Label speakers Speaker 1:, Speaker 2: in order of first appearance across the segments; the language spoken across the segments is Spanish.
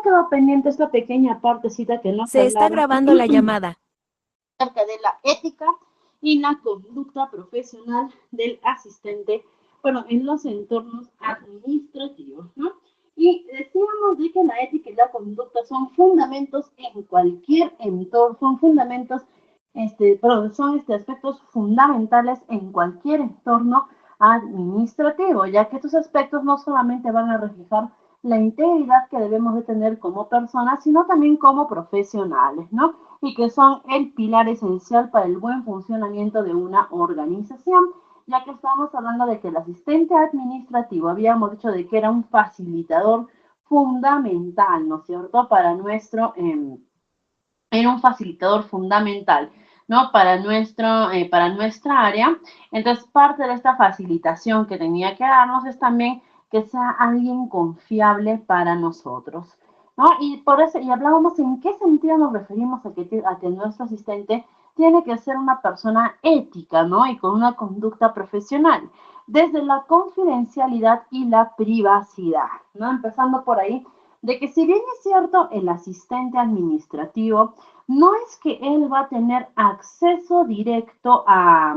Speaker 1: quedó pendiente esta pequeña partecita que nos
Speaker 2: Se está
Speaker 1: hablaba
Speaker 2: grabando la llamada.
Speaker 1: acerca de la ética y la conducta profesional del asistente, bueno, en los entornos administrativos, ¿no? Y decíamos de que la ética y la conducta son fundamentos en cualquier entorno, son fundamentos, son aspectos fundamentales en cualquier entorno administrativo, ya que estos aspectos no solamente van a reflejar la integridad que debemos de tener como personas, sino también como profesionales, ¿no? Y que son el pilar esencial para el buen funcionamiento de una organización, ya que estamos hablando de que el asistente administrativo, habíamos dicho de que era un facilitador fundamental, ¿no es cierto?, para era un facilitador fundamental, ¿no? Para nuestra área. Entonces, parte de esta facilitación que tenía que darnos es también que sea alguien confiable para nosotros, ¿no? Y por eso, y hablábamos en qué sentido nos referimos a que nuestro asistente tiene que ser una persona ética, ¿no? Y con una conducta profesional, desde la confidencialidad y la privacidad, ¿no? Empezando por ahí, de que si bien es cierto, el asistente administrativo no es que él va a tener acceso directo a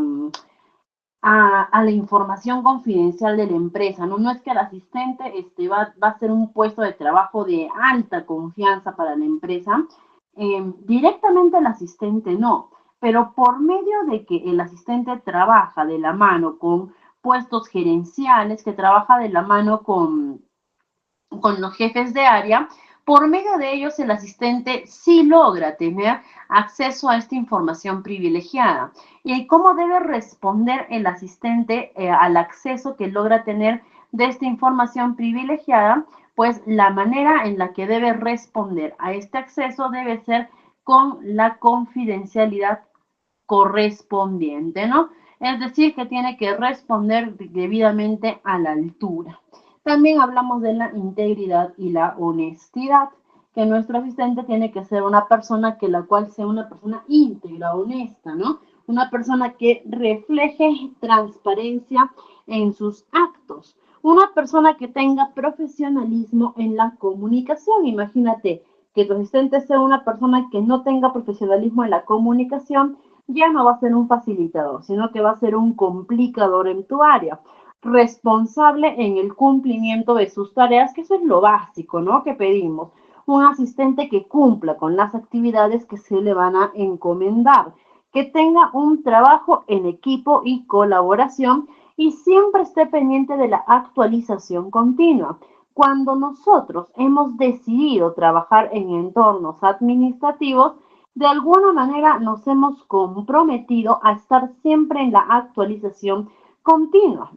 Speaker 1: la información confidencial de la empresa, ¿no? No es que el asistente va a ser un puesto de trabajo de alta confianza para la empresa. Directamente el asistente no, pero por medio de que el asistente trabaja de la mano con puestos gerenciales, que trabaja de la mano con los jefes de área, por medio de ellos el asistente sí logra tener acceso a esta información privilegiada. ¿Y cómo debe responder el asistente al acceso que logra tener de esta información privilegiada? Pues la manera en la que debe responder a este acceso debe ser con la confidencialidad correspondiente, ¿no? Es decir, que tiene que responder debidamente a la altura. También hablamos de la integridad y la honestidad, que nuestro asistente tiene que ser una persona que la cual sea una persona íntegra, honesta, ¿no? Una persona que refleje transparencia en sus actos. Una persona que tenga profesionalismo en la comunicación. Imagínate que tu asistente sea una persona que no tenga profesionalismo en la comunicación, ya no va a ser un facilitador, sino que va a ser un complicador en tu área, responsable en el cumplimiento de sus tareas, que eso es lo básico, ¿no? Que pedimos. Un asistente que cumpla con las actividades que se le van a encomendar, que tenga un trabajo en equipo y colaboración y siempre esté pendiente de la actualización continua. Cuando nosotros hemos decidido trabajar en entornos administrativos, de alguna manera nos hemos comprometido a estar siempre en la actualización continua.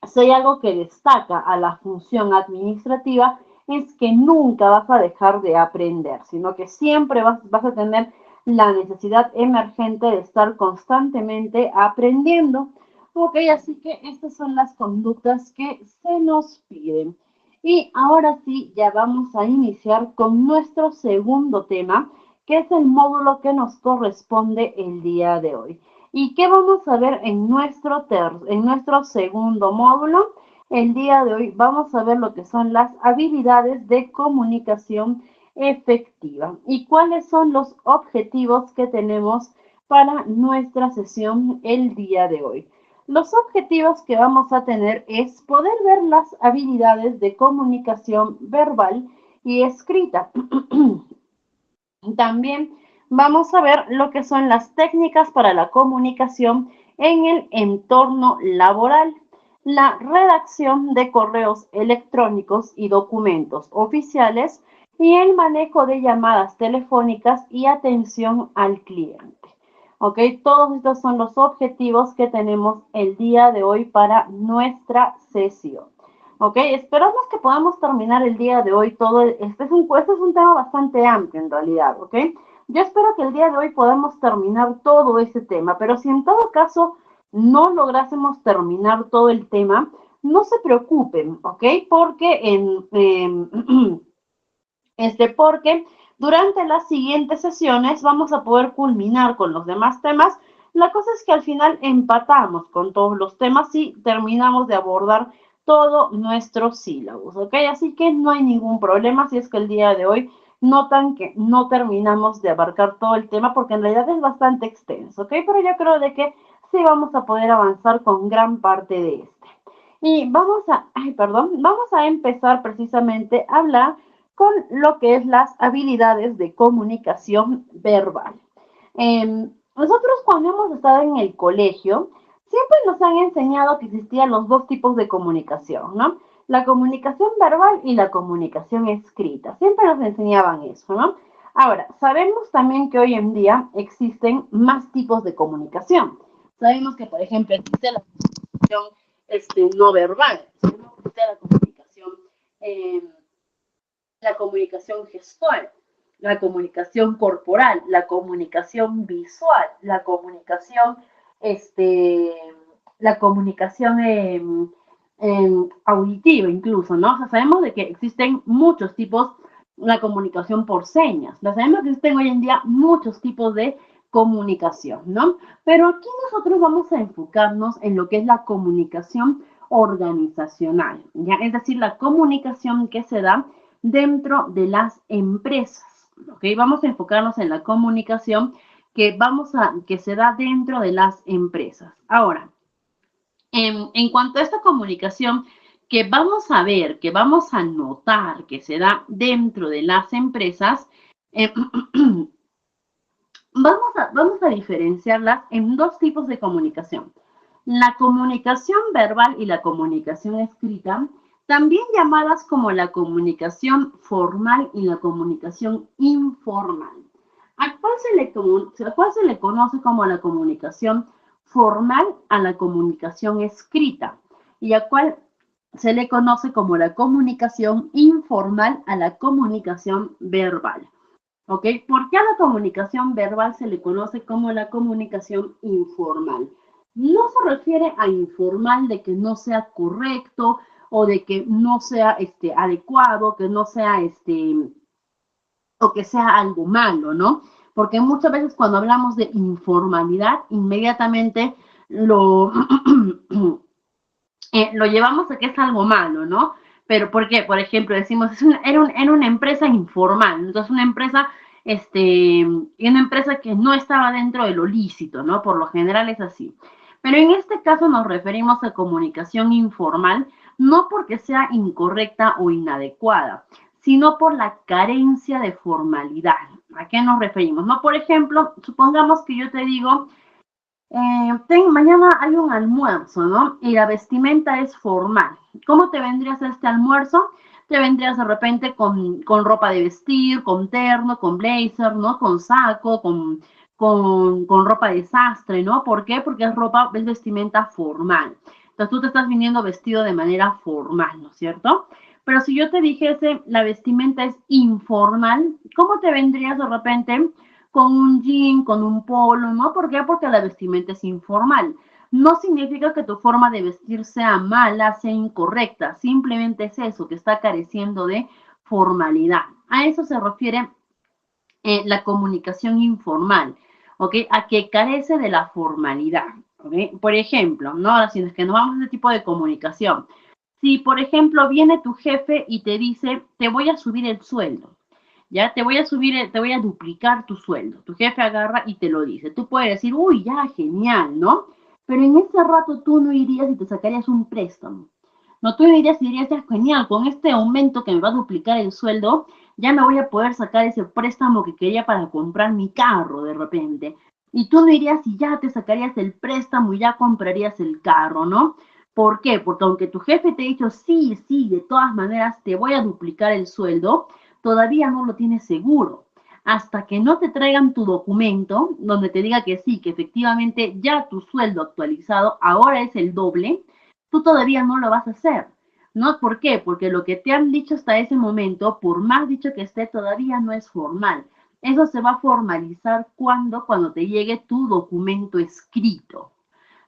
Speaker 1: Si hay algo que destaca a la función administrativa es que nunca vas a dejar de aprender, sino que siempre vas a tener la necesidad emergente de estar constantemente aprendiendo. Ok, así que estas son las conductas que se nos piden. Y ahora sí, ya vamos a iniciar con nuestro segundo tema, que es el módulo que nos corresponde el día de hoy. ¿Y qué vamos a ver en nuestro segundo módulo? El día de hoy vamos a ver lo que son las habilidades de comunicación efectiva y cuáles son los objetivos que tenemos para nuestra sesión el día de hoy. Los objetivos que vamos a tener es poder ver las habilidades de comunicación verbal y escrita. También vamos a ver lo que son las técnicas para la comunicación en el entorno laboral, la redacción de correos electrónicos y documentos oficiales y el manejo de llamadas telefónicas y atención al cliente. ¿Ok? Todos estos son los objetivos que tenemos el día de hoy para nuestra sesión. ¿Ok? Esperamos que podamos terminar el día de hoy todo. Este es un tema bastante amplio en realidad, ¿ok? Yo espero que el día de hoy podamos terminar todo ese tema, pero si en todo caso no lográsemos terminar todo el tema, no se preocupen, ¿ok? Porque durante las siguientes sesiones vamos a poder culminar con los demás temas. La cosa es que al final empatamos con todos los temas y terminamos de abordar todos nuestros sílabos, ¿ok? Así que no hay ningún problema si es que el día de hoy notan que no terminamos de abarcar todo el tema porque en realidad es bastante extenso, ¿ok? Pero yo creo de que sí vamos a poder avanzar con gran parte de este. Y vamos a empezar precisamente a hablar con lo que es las habilidades de comunicación verbal. Nosotros cuando hemos estado en el colegio, siempre nos han enseñado que existían los dos tipos de comunicación, ¿no? La comunicación verbal y la comunicación escrita. Siempre nos enseñaban eso, ¿no? Ahora, sabemos también que hoy en día existen más tipos de comunicación. Sabemos que, por ejemplo, existe la comunicación no verbal, sabemos que existe la comunicación gestual, la comunicación corporal, la comunicación visual, este, la comunicación auditiva incluso, ¿no? O sea, sabemos de que existen muchos tipos, la comunicación por señas, sabemos que existen hoy en día muchos tipos de comunicación, ¿no? Pero aquí nosotros vamos a enfocarnos en lo que es la comunicación organizacional, ¿ya? Es decir, la comunicación que se da dentro de las empresas, ¿ok? Vamos a enfocarnos en la comunicación que se da dentro de las empresas. Ahora, en cuanto a esta comunicación que vamos a ver, que vamos a notar que se da dentro de las empresas, vamos a diferenciarlas en dos tipos de comunicación. La comunicación verbal y la comunicación escrita, también llamadas como la comunicación formal y la comunicación informal. ¿A cuál se le conoce como la comunicación formal? A la comunicación escrita. ¿Y a cuál se le conoce como la comunicación informal? A la comunicación verbal. ¿Ok? ¿Por qué a la comunicación verbal se le conoce como la comunicación informal? No se refiere a informal de que no sea correcto o de que no sea adecuado, que no sea o que sea algo malo, ¿no? Porque muchas veces cuando hablamos de informalidad, inmediatamente lo, lo llevamos a que es algo malo, ¿no? Pero ¿por qué? Por ejemplo, decimos, era una empresa informal, entonces una empresa que no estaba dentro de lo lícito, ¿no? Por lo general es así. Pero en este caso nos referimos a comunicación informal, no porque sea incorrecta o inadecuada, sino por la carencia de formalidad. ¿A qué nos referimos? No, por ejemplo, supongamos que yo te digo, mañana hay un almuerzo, ¿no? Y la vestimenta es formal. ¿Cómo te vendrías a este almuerzo? Te vendrías de repente con ropa de vestir, con terno, con blazer, ¿no? Con saco, con ropa de sastre, ¿no? ¿Por qué? Porque es vestimenta formal. Entonces tú te estás viniendo vestido de manera formal, ¿no es cierto? Pero si yo te dijese la vestimenta es informal, ¿cómo te vendrías de repente con un jean, con un polo? ¿No? ¿Por qué? Porque la vestimenta es informal. No significa que tu forma de vestir sea mala, sea incorrecta. Simplemente es eso, que está careciendo de formalidad. A eso se refiere la comunicación informal, ¿ok? A que carece de la formalidad, ¿ok? Por ejemplo, ¿no? Ahora, si es que no vamos a ese tipo de comunicación. Si, por ejemplo, viene tu jefe y te dice, te voy a subir el sueldo, ya te voy a duplicar tu sueldo. Tu jefe agarra y te lo dice. Tú puedes decir, uy, ya, genial, ¿no? Pero en ese rato tú no irías y te sacarías un préstamo. No, tú irías y dirías, ya, genial, con este aumento que me va a duplicar el sueldo, ya me voy a poder sacar ese préstamo que quería para comprar mi carro de repente. Y tú no irías y ya te sacarías el préstamo y ya comprarías el carro, ¿no? ¿Por qué? Porque aunque tu jefe te ha dicho, sí, sí, de todas maneras te voy a duplicar el sueldo, todavía no lo tienes seguro. Hasta que no te traigan tu documento donde te diga que sí, que efectivamente ya tu sueldo actualizado ahora es el doble, tú todavía no lo vas a hacer. ¿No? ¿Por qué? Porque lo que te han dicho hasta ese momento, por más dicho que esté, todavía no es formal. Eso se va a formalizar cuando te llegue tu documento escrito.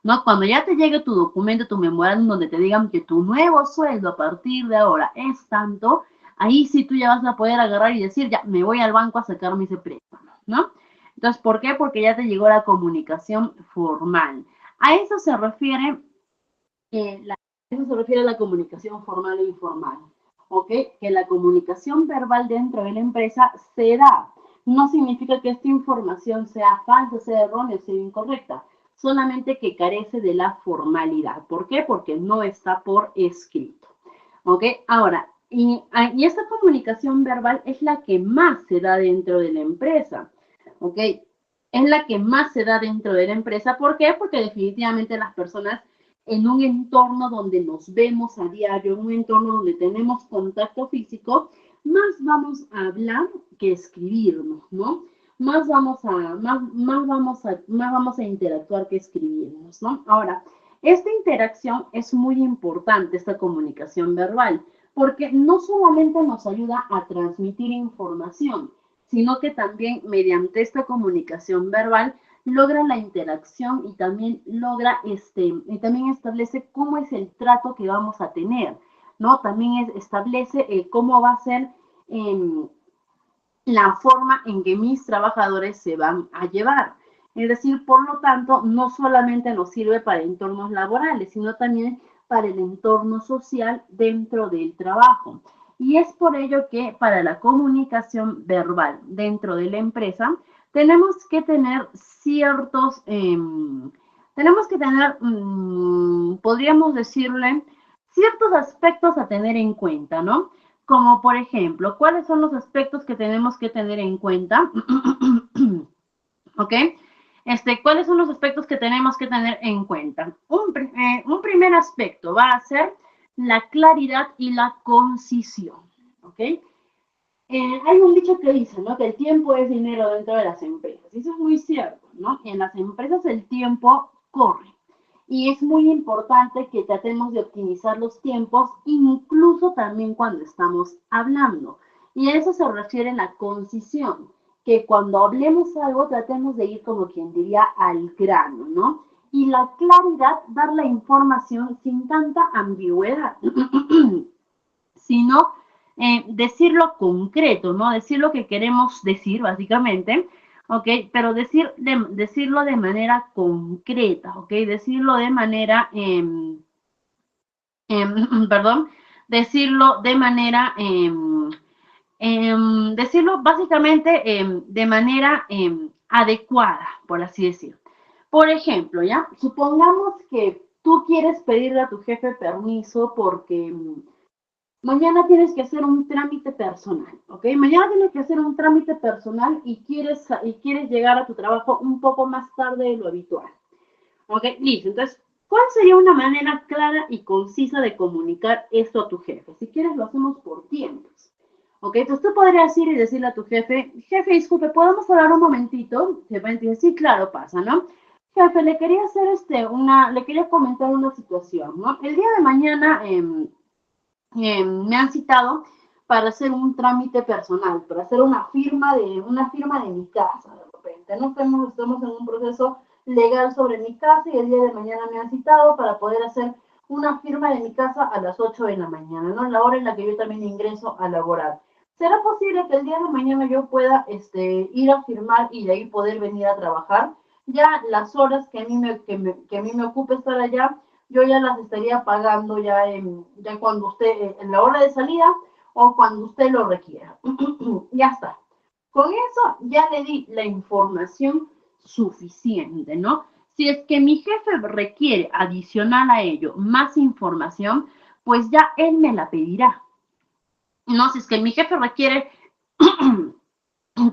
Speaker 1: ¿No? Cuando ya te llegue tu documento, tu memorándum, donde te digan que tu nuevo sueldo a partir de ahora es tanto, ahí sí tú ya vas a poder agarrar y decir, ya, me voy al banco a sacarme ese préstamo, ¿no? Entonces, ¿por qué? Porque ya te llegó la comunicación formal. A eso se refiere la Eso se refiere a la comunicación formal e informal. ¿Ok? Que la comunicación verbal dentro de la empresa se da. No significa que esta información sea falsa, sea errónea, sea incorrecta. Solamente que carece de la formalidad. ¿Por qué? Porque no está por escrito. ¿Ok? Ahora, y esta comunicación verbal es la que más se da dentro de la empresa. ¿Ok? Es la que más se da dentro de la empresa. ¿Por qué? Porque definitivamente las personas en un entorno donde nos vemos a diario, en un entorno donde tenemos contacto físico, más vamos a hablar que escribirnos, ¿no? Más vamos a interactuar que escribirnos, ¿no? Ahora, esta interacción es muy importante, esta comunicación verbal, porque no solamente nos ayuda a transmitir información, sino que también mediante esta comunicación verbal logra la interacción y también también establece cómo es el trato que vamos a tener, ¿no? También establece cómo va a ser la forma en que mis trabajadores se van a llevar. Es decir, por lo tanto, no solamente nos sirve para entornos laborales, sino también para el entorno social dentro del trabajo. Y es por ello que para la comunicación verbal dentro de la empresa, tenemos que tener podríamos decirle, ciertos aspectos a tener en cuenta, ¿no? Como por ejemplo, ¿cuáles son los aspectos que tenemos que tener en cuenta? ¿Ok? ¿Cuáles son los aspectos que tenemos que tener en cuenta? Un primer aspecto va a ser la claridad y la concisión. ¿Ok? Hay un dicho que dice, ¿no? Que el tiempo es dinero dentro de las empresas. Y eso es muy cierto, ¿no? En las empresas el tiempo corre. Y es muy importante que tratemos de optimizar los tiempos, incluso también cuando estamos hablando. Y a eso se refiere la concisión, que cuando hablemos algo tratemos de ir como quien diría al grano, ¿no? Y la claridad, dar la información sin tanta ambigüedad, sino decirlo concreto, ¿no? Decir lo que queremos decir, básicamente, ¿ok? Pero decirlo de manera concreta, ¿ok? Decirlo de manera, perdón, decirlo de manera, decirlo básicamente de manera adecuada, por así decirlo. Por ejemplo, ¿ya? Supongamos que tú quieres pedirle a tu jefe permiso porque mañana tienes que hacer un trámite personal, ¿ok? Mañana tienes que hacer un trámite personal y quieres llegar a tu trabajo un poco más tarde de lo habitual, ¿ok? Listo, entonces, ¿cuál sería una manera clara y concisa de comunicar esto a tu jefe? Si quieres, lo hacemos por tiempos, ¿ok? Entonces, tú podrías ir y decirle a tu jefe, jefe, disculpe, ¿podemos hablar un momentito? Se va a decir, sí, claro, pasa, ¿no? Jefe, le quería hacer le quería comentar una situación, ¿no? El día de mañana, me han citado para hacer un trámite personal, para hacer una firma de mi casa, de repente. No estamos en un proceso legal sobre mi casa y el día de mañana me han citado para poder hacer una firma de mi casa a las 8 de la mañana, ¿no? La hora en la que yo también ingreso a laborar. ¿Será posible que el día de mañana yo pueda ir a firmar y de ahí poder venir a trabajar? Ya las horas que a mí me ocupe estar allá, yo ya las estaría pagando ya cuando usted, en la hora de salida o cuando usted lo requiera. Ya está. Con eso ya le di la información suficiente, ¿no? Si es que mi jefe requiere adicional a ello más información, pues ya él me la pedirá. No, si es que mi jefe requiere,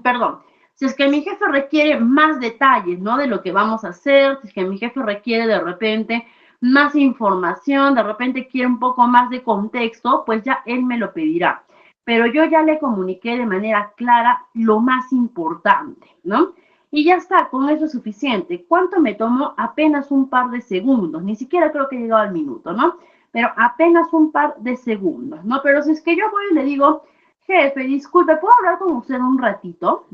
Speaker 1: perdón, si es que mi jefe requiere más detalles, ¿no? De lo que vamos a hacer, si es que mi jefe requiere de repente más información, de repente quiere un poco más de contexto, pues ya él me lo pedirá. Pero yo ya le comuniqué de manera clara lo más importante, ¿no? Y ya está, con eso es suficiente. ¿Cuánto me tomó? Apenas un par de segundos, ni siquiera creo que he llegado al minuto, ¿no? Pero apenas un par de segundos, ¿no? Pero si es que yo voy y le digo, jefe, disculpe, ¿puedo hablar con usted un ratito?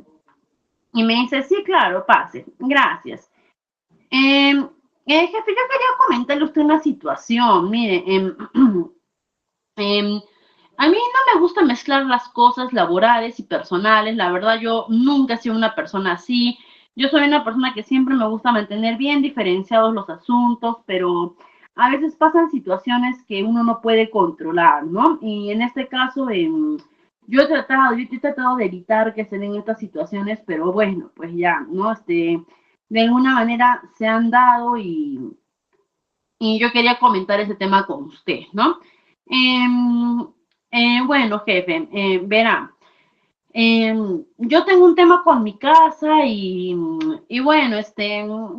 Speaker 1: Y me dice, sí, claro, pase, gracias. Jefe, yo quería comentarle a usted una situación. Mire, a mí no me gusta mezclar las cosas laborales y personales. La verdad, yo nunca he sido una persona así. Yo soy una persona que siempre me gusta mantener bien diferenciados los asuntos, pero a veces pasan situaciones que uno no puede controlar, ¿no? Y en este caso, yo he tratado de evitar que se den estas situaciones, pero bueno, pues ya, ¿no? De alguna manera se han dado y yo quería comentar ese tema con usted, ¿no? Em, bueno, jefe, verá, yo tengo un tema con mi casa y bueno,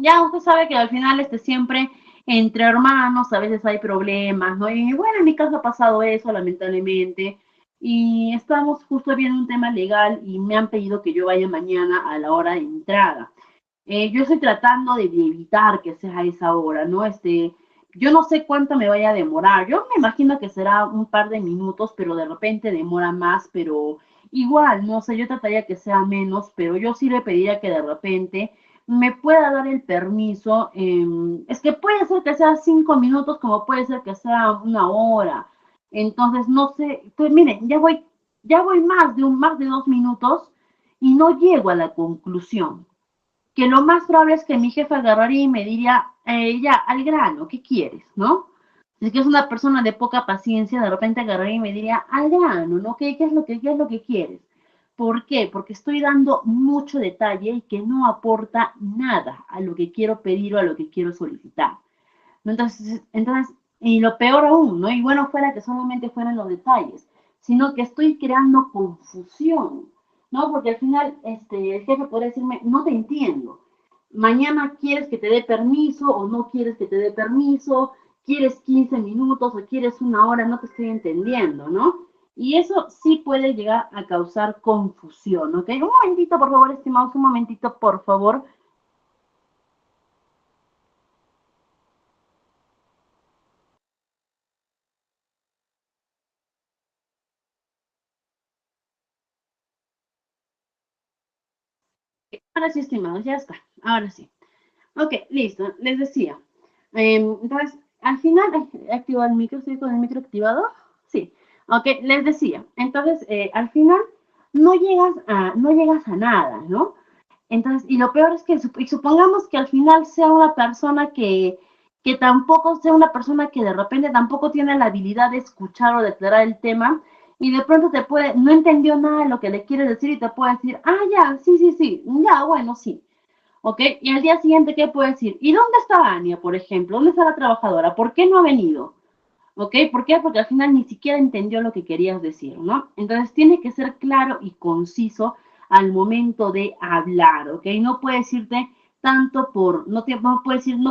Speaker 1: ya usted sabe que al final, siempre entre hermanos a veces hay problemas, ¿no? Y bueno, en mi caso ha pasado eso, lamentablemente, y estamos justo viendo un tema legal y me han pedido que yo vaya mañana a la hora de entrada. Yo estoy tratando de evitar que sea a esa hora, ¿no? Yo no sé cuánto me vaya a demorar. Yo me imagino que será un par de minutos, pero de repente demora más, pero igual, no sé, yo trataría que sea menos, pero yo sí le pediría que de repente me pueda dar el permiso. Es que puede ser que sea 5 minutos, como puede ser que sea una hora. Entonces, no sé, pues miren, ya voy más de 2 minutos y no llego a la conclusión que lo más probable es que mi jefe agarraría y me diría, ya, al grano, ¿qué quieres? ¿No? Si es que es una persona de poca paciencia, de repente agarraría y me diría, al grano, ¿no? ¿Qué es lo que quieres? ¿Por qué? Porque estoy dando mucho detalle y que no aporta nada a lo que quiero pedir o a lo que quiero solicitar. ¿No? Entonces, y lo peor aún, ¿no? Y bueno, fuera que solamente fueran los detalles, sino que estoy creando confusión, ¿no? Porque al final, el jefe podría decirme, no te entiendo. Mañana quieres que te dé permiso o no quieres que te dé permiso, quieres 15 minutos o quieres una hora, no te estoy entendiendo, ¿no? Y eso sí puede llegar a causar confusión, ¿ok? Un momentito, por favor, estimados, un momentito, por favor. Ahora sí, estimados, ya está. Ahora sí. Ok, listo. Les decía. Entonces, al final, ¿he activado el micro? ¿Estoy con el micro activado? Sí. Ok, les decía. Entonces, al final, no llegas a nada, ¿no? Entonces, y lo peor es que, y supongamos que al final sea una persona que tampoco sea una persona que de repente tampoco tiene la habilidad de escuchar o de aclarar el tema, y de pronto no entendió nada de lo que le quiere decir y te puede decir, ah, ya, sí, sí, sí, ya, bueno, sí. ¿Ok? Y al día siguiente, ¿qué puede decir? ¿Y dónde está Ania, por ejemplo? ¿Dónde está la trabajadora? ¿Por qué no ha venido? ¿Ok? ¿Por qué? Porque al final ni siquiera entendió lo que querías decir, ¿no? Entonces tiene que ser claro y conciso al momento de hablar, ¿ok? No puedes irte tanto no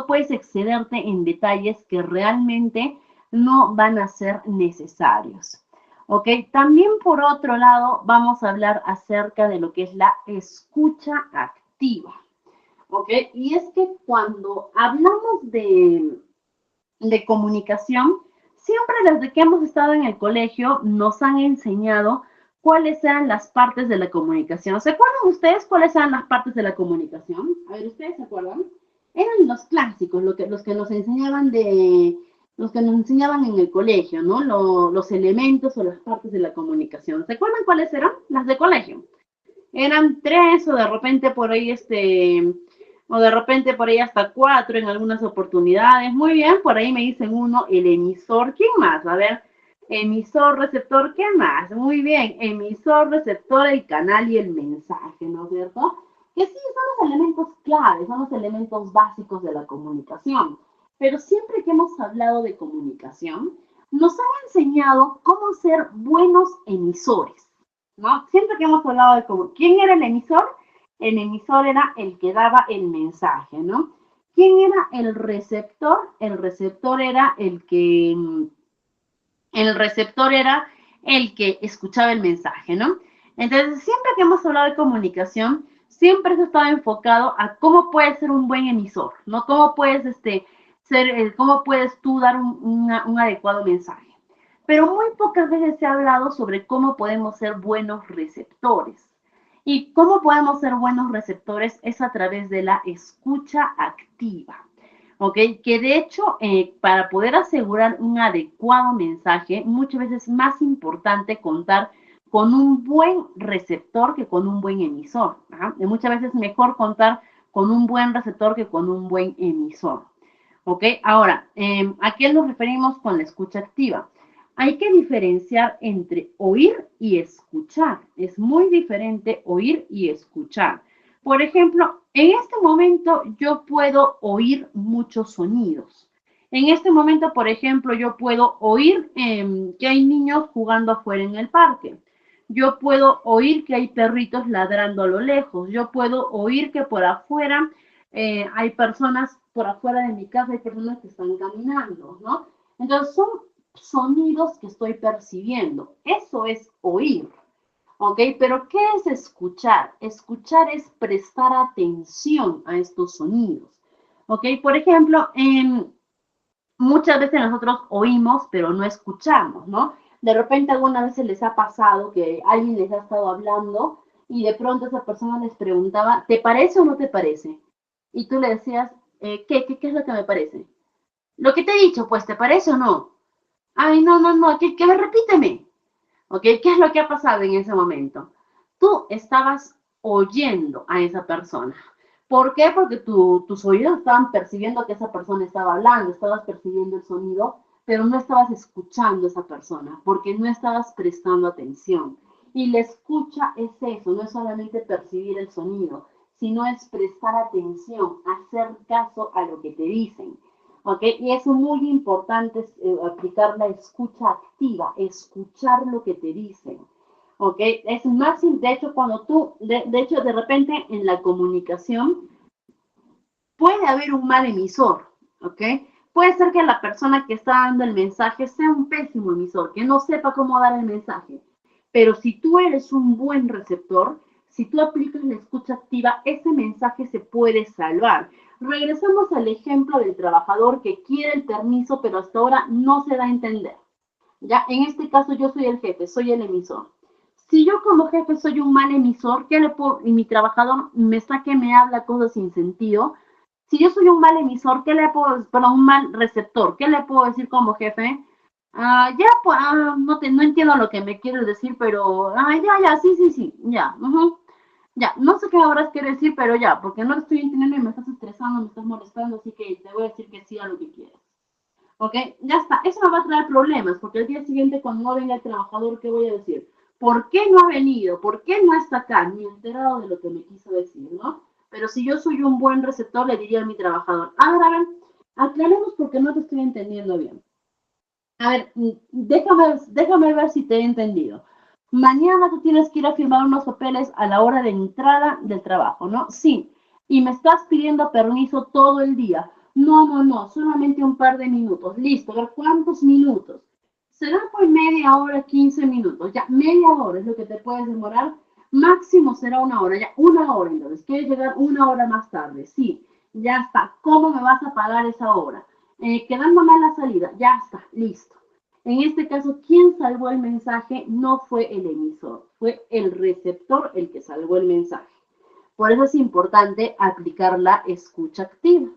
Speaker 1: puedes excederte en detalles que realmente no van a ser necesarios. ¿Ok? También por otro lado, vamos a hablar acerca de lo que es la escucha activa. ¿Ok? Y es que cuando hablamos de comunicación, siempre desde que hemos estado en el colegio nos han enseñado cuáles eran las partes de la comunicación. ¿Se acuerdan ustedes cuáles eran las partes de la comunicación? A ver, ¿ustedes se acuerdan? Eran los clásicos, los que nos enseñaban en el colegio, ¿no? Los elementos o las partes de la comunicación. ¿Se acuerdan cuáles eran? Las de colegio. Eran tres o de repente por ahí o de repente por ahí hasta cuatro en algunas oportunidades. Muy bien, por ahí me dicen uno, el emisor. ¿Quién más? A ver, emisor, receptor, ¿qué más? Muy bien, emisor, receptor, el canal y el mensaje, ¿no es cierto? Que sí, son los elementos claves, son los elementos básicos de la comunicación. Pero siempre que hemos hablado de comunicación, nos han enseñado cómo ser buenos emisores, ¿no? Siempre que hemos hablado de quién era el emisor era el que daba el mensaje, ¿no? ¿Quién era el receptor? El receptor era el que escuchaba el mensaje, ¿no? Entonces, siempre que hemos hablado de comunicación, siempre se estaba enfocado a cómo puedes ser un buen emisor, ¿no? Cómo puedes tú dar un adecuado mensaje. Pero muy pocas veces se ha hablado sobre cómo podemos ser buenos receptores. Y cómo podemos ser buenos receptores es a través de la escucha activa. ¿Ok? Que de hecho, para poder asegurar un adecuado mensaje, muchas veces es más importante contar con un buen receptor que con un buen emisor. Y muchas veces es mejor contar con un buen receptor que con un buen emisor. ¿Ok? Ahora, ¿a qué nos referimos con la escucha activa? Hay que diferenciar entre oír y escuchar. Es muy diferente oír y escuchar. Por ejemplo, en este momento yo puedo oír muchos sonidos. En este momento, por ejemplo, yo puedo oír que hay niños jugando afuera en el parque. Yo puedo oír que hay perritos ladrando a lo lejos. Yo puedo oír que por afuera hay personas, por afuera de mi casa hay personas que están caminando, ¿no? Entonces son sonidos que estoy percibiendo. Eso es oír. ¿Ok? Pero ¿qué es escuchar? Escuchar es prestar atención a estos sonidos. ¿Ok? Por ejemplo, muchas veces nosotros oímos, pero no escuchamos, ¿no? De repente algunas veces les ha pasado que alguien les ha estado hablando y de pronto esa persona les preguntaba, ¿te parece o no te parece? Y tú le decías, ¿qué es lo que me parece? Lo que te he dicho, pues, ¿te parece o no? Ay, no, que repíteme. ¿Ok? ¿Qué es lo que ha pasado en ese momento? Tú estabas oyendo a esa persona. ¿Por qué? Porque tus oídos estaban percibiendo que esa persona estaba hablando, estabas percibiendo el sonido, pero no estabas escuchando a esa persona, porque no estabas prestando atención. Y la escucha es eso, no es solamente percibir el sonido, sino es prestar atención, hacer caso a lo que te dicen. ¿Ok? Y es muy importante aplicar la escucha activa, escuchar lo que te dicen. ¿Ok? Es más, de hecho, cuando tú, de hecho, de repente en la comunicación puede haber un mal emisor. ¿Ok? Puede ser que la persona que está dando el mensaje sea un pésimo emisor, que no sepa cómo dar el mensaje. Pero si tú eres un buen receptor, si tú aplicas la escucha activa, ese mensaje se puede salvar. Regresamos al ejemplo del trabajador que quiere el permiso, pero hasta ahora no se da a entender. Ya, en este caso yo soy el jefe, soy el emisor. Si yo como jefe soy un mal emisor, ¿qué le puedo? Y mi trabajador me está que me habla cosas sin sentido. Si yo soy un mal emisor, ¿qué le puedo? Perdón, un mal receptor, ¿qué le puedo decir como jefe? Ya, pues, no entiendo lo que me quieres decir, pero, ya, sí, ya, ya, no sé qué ahora quieres decir, pero ya, porque no te estoy entendiendo y me estás estresando, me estás molestando, así que te voy a decir que sí a lo que quieres. ¿Ok? Ya está, eso me va a traer problemas, porque el día siguiente cuando no venga el trabajador, ¿qué voy a decir? ¿Por qué no ha venido? ¿Por qué no está acá? Ni enterado de lo que me quiso decir, ¿no? Pero si yo soy un buen receptor, le diría a mi trabajador, a ver, aclaremos porque no te estoy entendiendo bien. A ver, déjame ver si te he entendido. Mañana tú tienes que ir a firmar unos papeles a la hora de entrada del trabajo, ¿no? Sí. Y me estás pidiendo permiso todo el día. No, solamente un par de minutos. Listo, a ver, ¿cuántos minutos? Será por media hora, 15 minutos. Ya, media hora es lo que te puedes demorar. Máximo será una hora, ya, una hora entonces. ¿Quieres llegar una hora más tarde? Sí, ya está. ¿Cómo me vas a pagar esa hora? Quedándome a la salida, ya está, listo. En este caso, quien salvó el mensaje no fue el emisor, fue el receptor el que salvó el mensaje. Por eso es importante aplicar la escucha activa.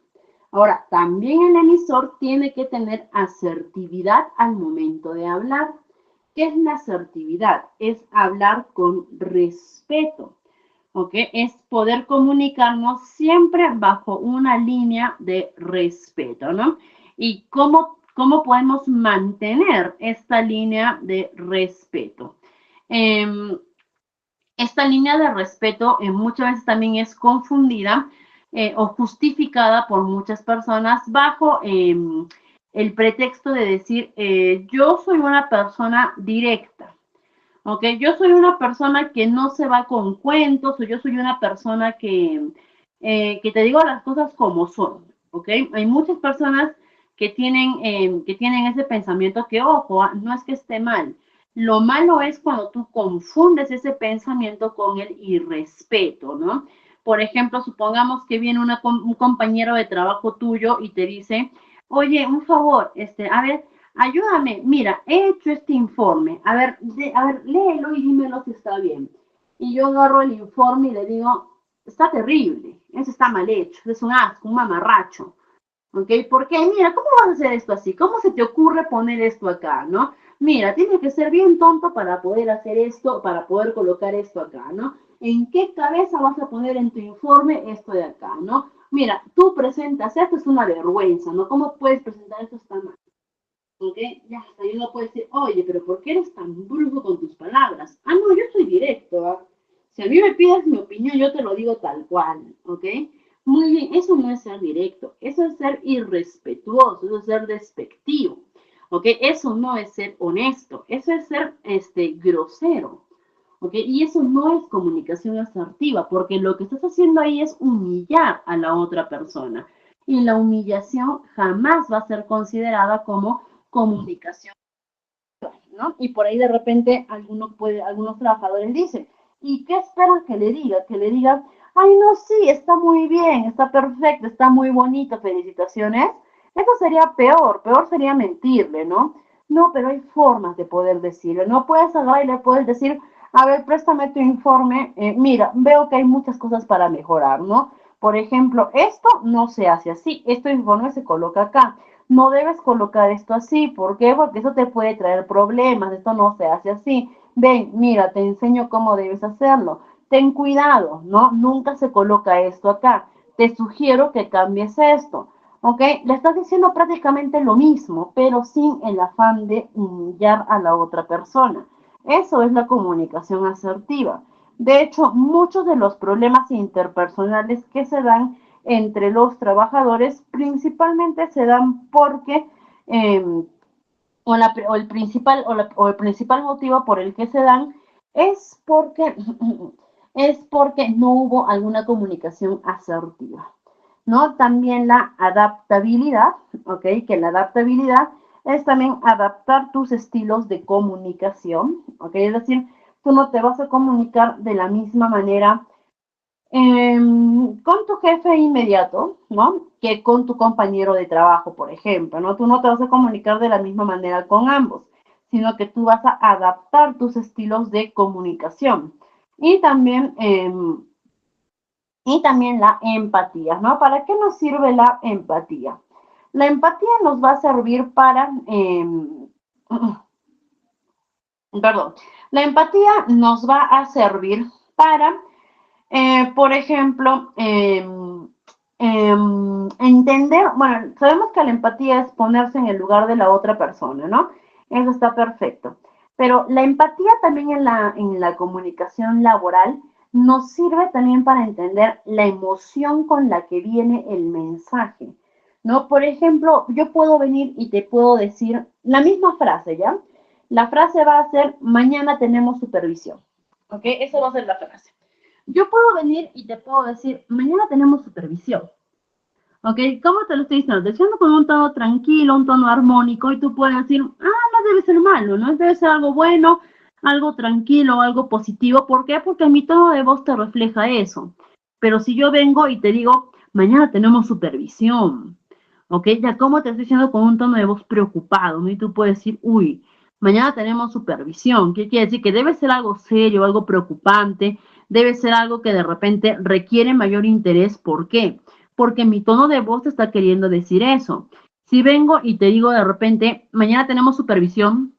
Speaker 1: Ahora, también el emisor tiene que tener asertividad al momento de hablar. ¿Qué es la asertividad? Es hablar con respeto. ¿Ok? Es poder comunicarnos siempre bajo una línea de respeto, ¿no? ¿Y cómo podemos mantener esta línea de respeto? Esta línea de respeto muchas veces también es confundida o justificada por muchas personas bajo el pretexto de decir, yo soy una persona directa. ¿Ok? Yo soy una persona que no se va con cuentos o yo soy una persona que te digo las cosas como son. ¿Ok? Hay muchas personas que tienen ese pensamiento que, ojo, no es que esté mal. Lo malo es cuando tú confundes ese pensamiento con el irrespeto, ¿no? Por ejemplo, supongamos que viene un compañero de trabajo tuyo y te dice, oye, un favor, a ver, ayúdame, mira, he hecho este informe, a ver, léelo y dímelo si está bien. Y yo agarro el informe y le digo, está terrible, eso está mal hecho, es un asco, un mamarracho. ¿Ok? Porque, mira, ¿cómo vas a hacer esto así? ¿Cómo se te ocurre poner esto acá, no? Mira, tienes que ser bien tonto para poder hacer esto, para poder colocar esto acá, ¿no? ¿En qué cabeza vas a poner en tu informe esto de acá, no? mira, tú presentas esto, es una vergüenza, ¿no? ¿Cómo puedes presentar esto tan mal? ¿Ok? Ya, hasta yo no puedo decir, oye, pero ¿por qué eres tan brusco con tus palabras? Ah, no, yo soy directo, ¿ah? Si a mí me pides mi opinión, yo te lo digo tal cual, ¿ok? Muy bien, eso no es ser directo, eso es ser irrespetuoso, eso es ser despectivo, ¿ok? Eso no es ser honesto, eso es ser, grosero, ¿ok? Y eso no es comunicación asertiva, porque lo que estás haciendo ahí es humillar a la otra persona. Y la humillación jamás va a ser considerada como comunicación, ¿no? Y por ahí de repente algunos trabajadores dicen, ¿y qué esperan que le diga? Que le digan, ay, no, sí, está muy bien, está perfecto, está muy bonito, felicitaciones. Eso sería peor, peor sería mentirle, ¿no? No, pero hay formas de poder decirle. No puedes agarrar y le puedes decir, a ver, préstame tu informe. Mira, veo que hay muchas cosas para mejorar, ¿no? Por ejemplo, esto no se hace así, este informe se coloca acá. No debes colocar esto así, ¿por qué? Porque eso te puede traer problemas, esto no se hace así. Ven, mira, te enseño cómo debes hacerlo. Ten cuidado, ¿no? Nunca se coloca esto acá. Te sugiero que cambies esto. ¿Ok? Le estás diciendo prácticamente lo mismo, pero sin el afán de humillar a la otra persona. Eso es la comunicación asertiva. De hecho, muchos de los problemas interpersonales que se dan entre los trabajadores principalmente se dan porque o el principal motivo por el que se dan es porque es porque no hubo alguna comunicación asertiva, ¿no? También la adaptabilidad, ¿ok? Que la adaptabilidad es también adaptar tus estilos de comunicación, ¿ok? Es decir, tú no te vas a comunicar de la misma manera con tu jefe inmediato, ¿no? Que con tu compañero de trabajo, por ejemplo, ¿no? Tú no te vas a comunicar de la misma manera con ambos, sino que tú vas a adaptar tus estilos de comunicación. Y también, eh, y también la empatía, ¿no? ¿Para qué nos sirve la empatía? La empatía nos va a servir para, perdón, la empatía nos va a servir para por ejemplo, entender, bueno, sabemos que la empatía es ponerse en el lugar de la otra persona, ¿no? Eso está perfecto. Pero la empatía también en la comunicación laboral nos sirve también para entender la emoción con la que viene el mensaje, ¿no? Por ejemplo, yo puedo venir y te puedo decir la misma frase, ¿ya? La frase va a ser, mañana tenemos supervisión, ¿ok? Eso va a ser la frase. Yo puedo venir y te puedo decir, mañana tenemos supervisión. ¿Ok? ¿Cómo te lo estoy diciendo? Te estoy diciendo con un tono tranquilo, un tono armónico, y tú puedes decir, no debe ser malo, no debe ser algo bueno, algo tranquilo, algo positivo. ¿Por qué? Porque mi tono de voz te refleja eso. Pero si yo vengo y te digo, mañana tenemos supervisión, ¿ok? Ya como te estoy diciendo con un tono de voz preocupado, ¿no? Y tú puedes decir, uy, mañana tenemos supervisión. ¿Qué quiere decir? Que debe ser algo serio, algo preocupante, debe ser algo que de repente requiere mayor interés. ¿Por qué? Porque mi tono de voz te está queriendo decir eso. Si vengo y te digo de repente, mañana tenemos supervisión,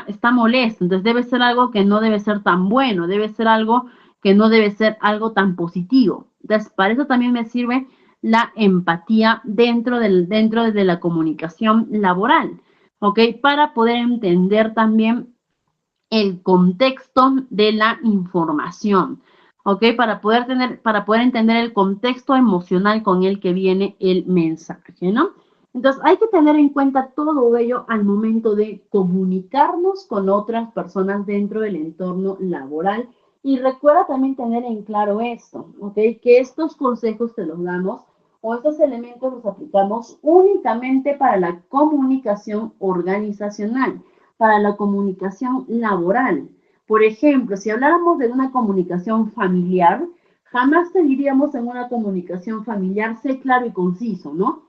Speaker 1: está molesto, entonces debe ser algo que no debe ser tan bueno, debe ser algo que no debe ser algo tan positivo. Entonces, para eso también me sirve la empatía dentro de la comunicación laboral, ¿ok? Para poder entender también el contexto de la información, ¿ok? Para poder entender el contexto emocional con el que viene el mensaje, ¿no? Entonces, hay que tener en cuenta todo ello al momento de comunicarnos con otras personas dentro del entorno laboral. Y recuerda también tener en claro esto, ¿ok? Que estos consejos te los damos o estos elementos los aplicamos únicamente para la comunicación organizacional, para la comunicación laboral. Por ejemplo, si habláramos de una comunicación familiar, jamás te diríamos en una comunicación familiar, sé claro y conciso, ¿no?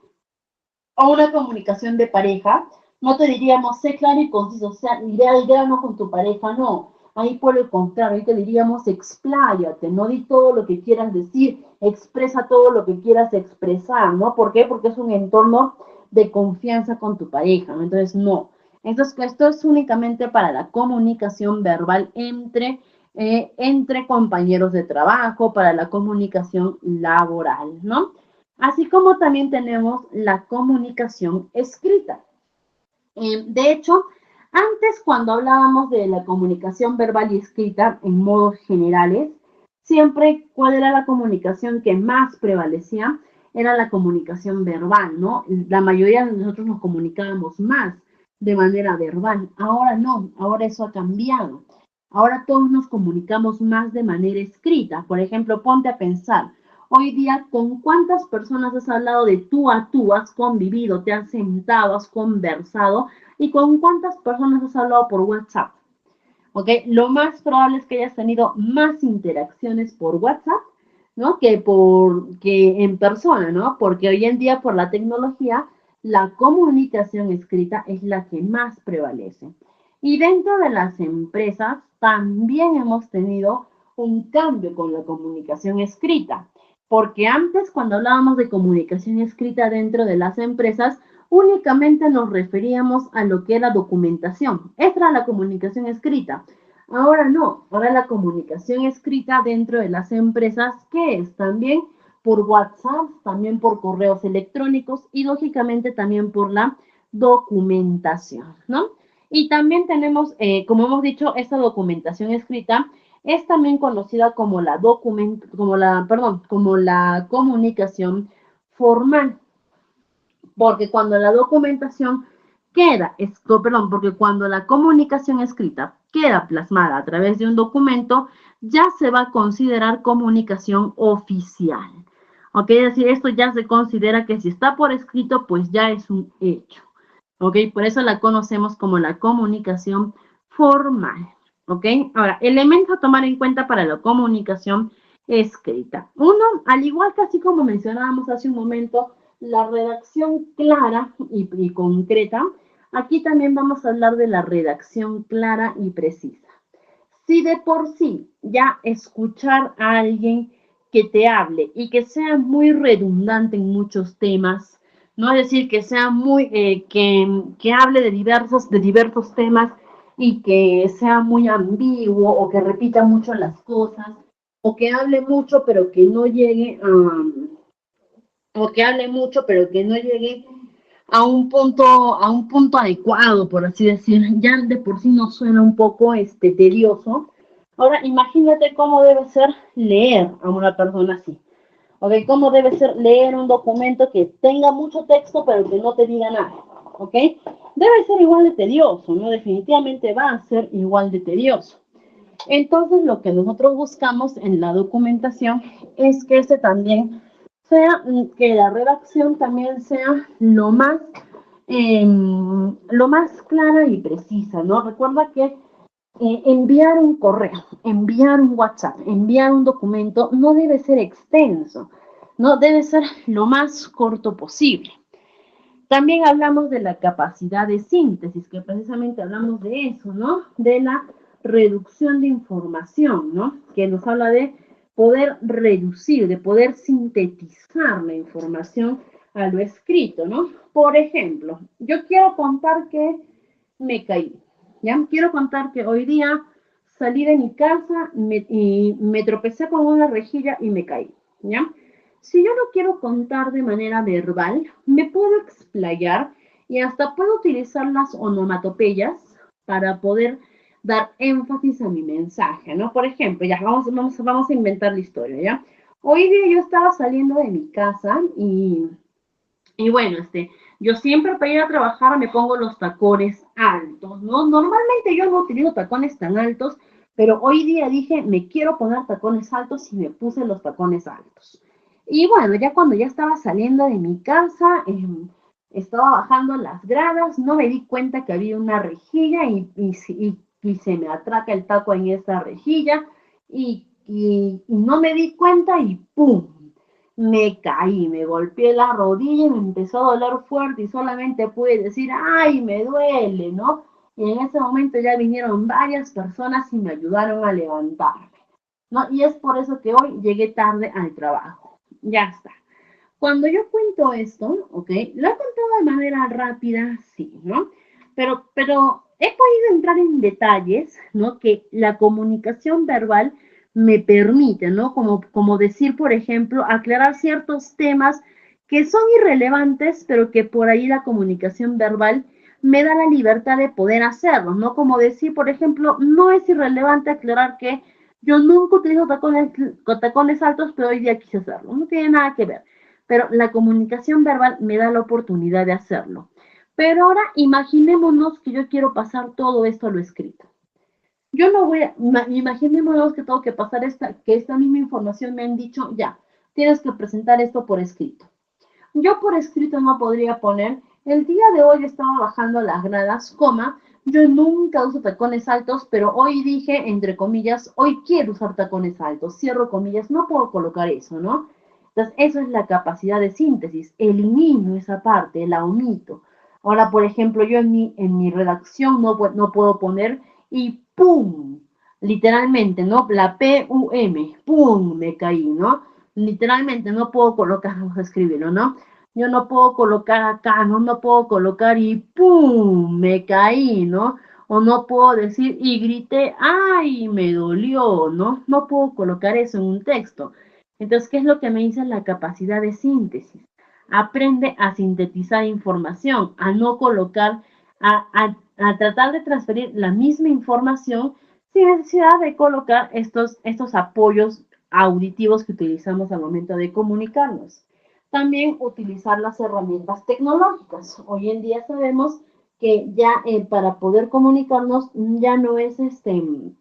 Speaker 1: O una comunicación de pareja, no te diríamos, sé claro y conciso, o sea, iré al grano con tu pareja, no. Ahí por el contrario, ahí te diríamos, expláyate, no di todo lo que quieras decir, expresa todo lo que quieras expresar, ¿no? ¿Por qué? Porque es un entorno de confianza con tu pareja, ¿no? Entonces, no. Entonces, esto es únicamente para la comunicación verbal entre compañeros de trabajo, para la comunicación laboral, ¿no? Así como también tenemos la comunicación escrita. De hecho, antes cuando hablábamos de la comunicación verbal y escrita en modos generales, siempre cuál era la comunicación que más prevalecía, era la comunicación verbal, ¿no? La mayoría de nosotros nos comunicábamos más de manera verbal. Ahora no, ahora eso ha cambiado. Ahora todos nos comunicamos más de manera escrita. Por ejemplo, ponte a pensar, hoy día, ¿con cuántas personas has hablado de tú a tú, has convivido, te has sentado, has conversado? ¿Y con cuántas personas has hablado por WhatsApp? ¿Ok? Lo más probable es que hayas tenido más interacciones por WhatsApp, ¿no? Que en persona, ¿no? Porque hoy en día, por la tecnología, la comunicación escrita es la que más prevalece. Y dentro de las empresas también hemos tenido un cambio con la comunicación escrita, porque antes cuando hablábamos de comunicación escrita dentro de las empresas, únicamente nos referíamos a lo que era documentación. Esta era la comunicación escrita. Ahora no, ahora la comunicación escrita dentro de las empresas, ¿qué es? También por WhatsApp, también por correos electrónicos y lógicamente también por la documentación, ¿no? Y también tenemos, como hemos dicho, esta documentación escrita es también conocida como como la comunicación formal, porque cuando la documentación porque cuando la comunicación escrita queda plasmada a través de un documento, ya se va a considerar comunicación oficial. ¿Ok? Es decir, esto ya se considera que si está por escrito, pues ya es un hecho. ¿Ok? Por eso la conocemos como la comunicación formal. ¿Ok? Ahora, elementos a tomar en cuenta para la comunicación escrita. Uno, al igual que así como mencionábamos hace un momento, la redacción clara y concreta, aquí también vamos a hablar de la redacción clara y precisa. Si de por sí ya escuchar a alguien que te hable y que sea muy redundante en muchos temas, no es decir, que sea que hable de diversos temas y que sea muy ambiguo o que repita mucho las cosas o que hable mucho pero que no llegue o que hable mucho pero que no llegue a un punto adecuado, por así decir, ya de por sí nos suena un poco tedioso. Ahora imagínate cómo debe ser leer a una persona así. ¿Ok? ¿Cómo debe ser leer un documento que tenga mucho texto pero que no te diga nada? ¿Ok? Debe ser igual de tedioso, ¿no? Definitivamente va a ser igual de tedioso. Entonces, lo que nosotros buscamos en la documentación es que que la redacción también sea lo más clara y precisa, ¿no? Recuerda que enviar un correo, enviar un WhatsApp, enviar un documento no debe ser extenso, no debe ser lo más corto posible. También hablamos de la capacidad de síntesis, que precisamente hablamos de eso, ¿no? De la reducción de información, ¿no? Que nos habla de poder reducir, de poder sintetizar la información a lo escrito, ¿no? Por ejemplo, yo quiero contar que me caí, ¿ya? Quiero contar que hoy día salí de mi casa y me tropecé con una rejilla y me caí, ¿ya? Si yo lo quiero contar de manera verbal, me puedo explayar y hasta puedo utilizar las onomatopeyas para poder dar énfasis a mi mensaje, ¿no? Por ejemplo, ya vamos a inventar la historia, ¿ya? Hoy día yo estaba saliendo de mi casa y bueno, yo siempre para ir a trabajar me pongo los tacones altos, ¿no? Normalmente yo no utilizo tacones tan altos, pero hoy día dije, me quiero poner tacones altos y me puse los tacones altos. Y bueno, ya cuando ya estaba saliendo de mi casa, estaba bajando las gradas, no me di cuenta que había una rejilla y se me atraca el taco en esa rejilla y no me di cuenta y ¡pum! Me caí, me golpeé la rodilla y me empezó a doler fuerte y solamente pude decir, ¡ay, me duele!, ¿no? Y en ese momento ya vinieron varias personas y me ayudaron a levantarme, ¿no? Y es por eso que hoy llegué tarde al trabajo. Ya está. Cuando yo cuento esto, ¿ok? Lo he contado de manera rápida, sí, ¿no? Pero he podido entrar en detalles, ¿no? Que la comunicación verbal me permite, ¿no? Como decir, por ejemplo, aclarar ciertos temas que son irrelevantes, pero que por ahí la comunicación verbal me da la libertad de poder hacerlo, ¿no? Como decir, por ejemplo, no es irrelevante aclarar que yo nunca utilizo tacones altos, pero hoy día quise hacerlo. No tiene nada que ver. Pero la comunicación verbal me da la oportunidad de hacerlo. Pero ahora imaginémonos que yo quiero pasar todo esto a lo escrito. Yo no voy a, imaginémonos que tengo que pasar que esta misma información me han dicho, ya, tienes que presentar esto por escrito. Yo por escrito no podría poner, el día de hoy estaba bajando las gradas, coma, yo nunca uso tacones altos, pero hoy dije, entre comillas, hoy quiero usar tacones altos, cierro comillas, no puedo colocar eso, ¿no? Entonces, eso es la capacidad de síntesis, elimino esa parte, la omito. Ahora, por ejemplo, yo en mi redacción no puedo poner y ¡pum! Literalmente, ¿no? La P-U-M, ¡pum! Me caí, ¿no? Literalmente no puedo colocar, vamos a escribirlo, ¿no? Yo no puedo colocar acá, no puedo colocar y ¡pum! Me caí, ¿no? O no puedo decir y grité, ¡ay! Me dolió, ¿no? No puedo colocar eso en un texto. Entonces, ¿qué es lo que me dice la capacidad de síntesis? Aprende a sintetizar información, a no colocar, a tratar de transferir la misma información sin necesidad de colocar estos apoyos auditivos que utilizamos al momento de comunicarnos. También utilizar las herramientas tecnológicas. Hoy en día sabemos que ya para poder comunicarnos ya no es un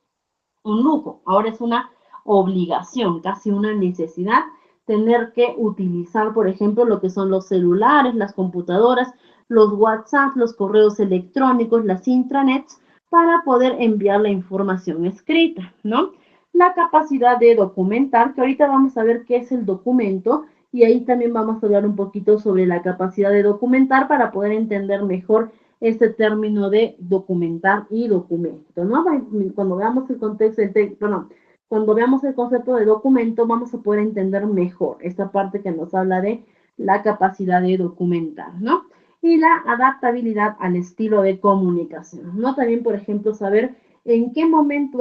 Speaker 1: lujo, ahora es una obligación, casi una necesidad tener que utilizar, por ejemplo, lo que son los celulares, las computadoras, los WhatsApp, los correos electrónicos, las intranets, para poder enviar la información escrita, ¿no? La capacidad de documentar, que ahorita vamos a ver qué es el documento, y ahí también vamos a hablar un poquito sobre la capacidad de documentar para poder entender mejor este término de documentar y documento, ¿no? Cuando veamos el contexto, cuando veamos el concepto de documento, vamos a poder entender mejor esta parte que nos habla de la capacidad de documentar, ¿no? Y la adaptabilidad al estilo de comunicación, ¿no? También, por ejemplo, saber en qué momento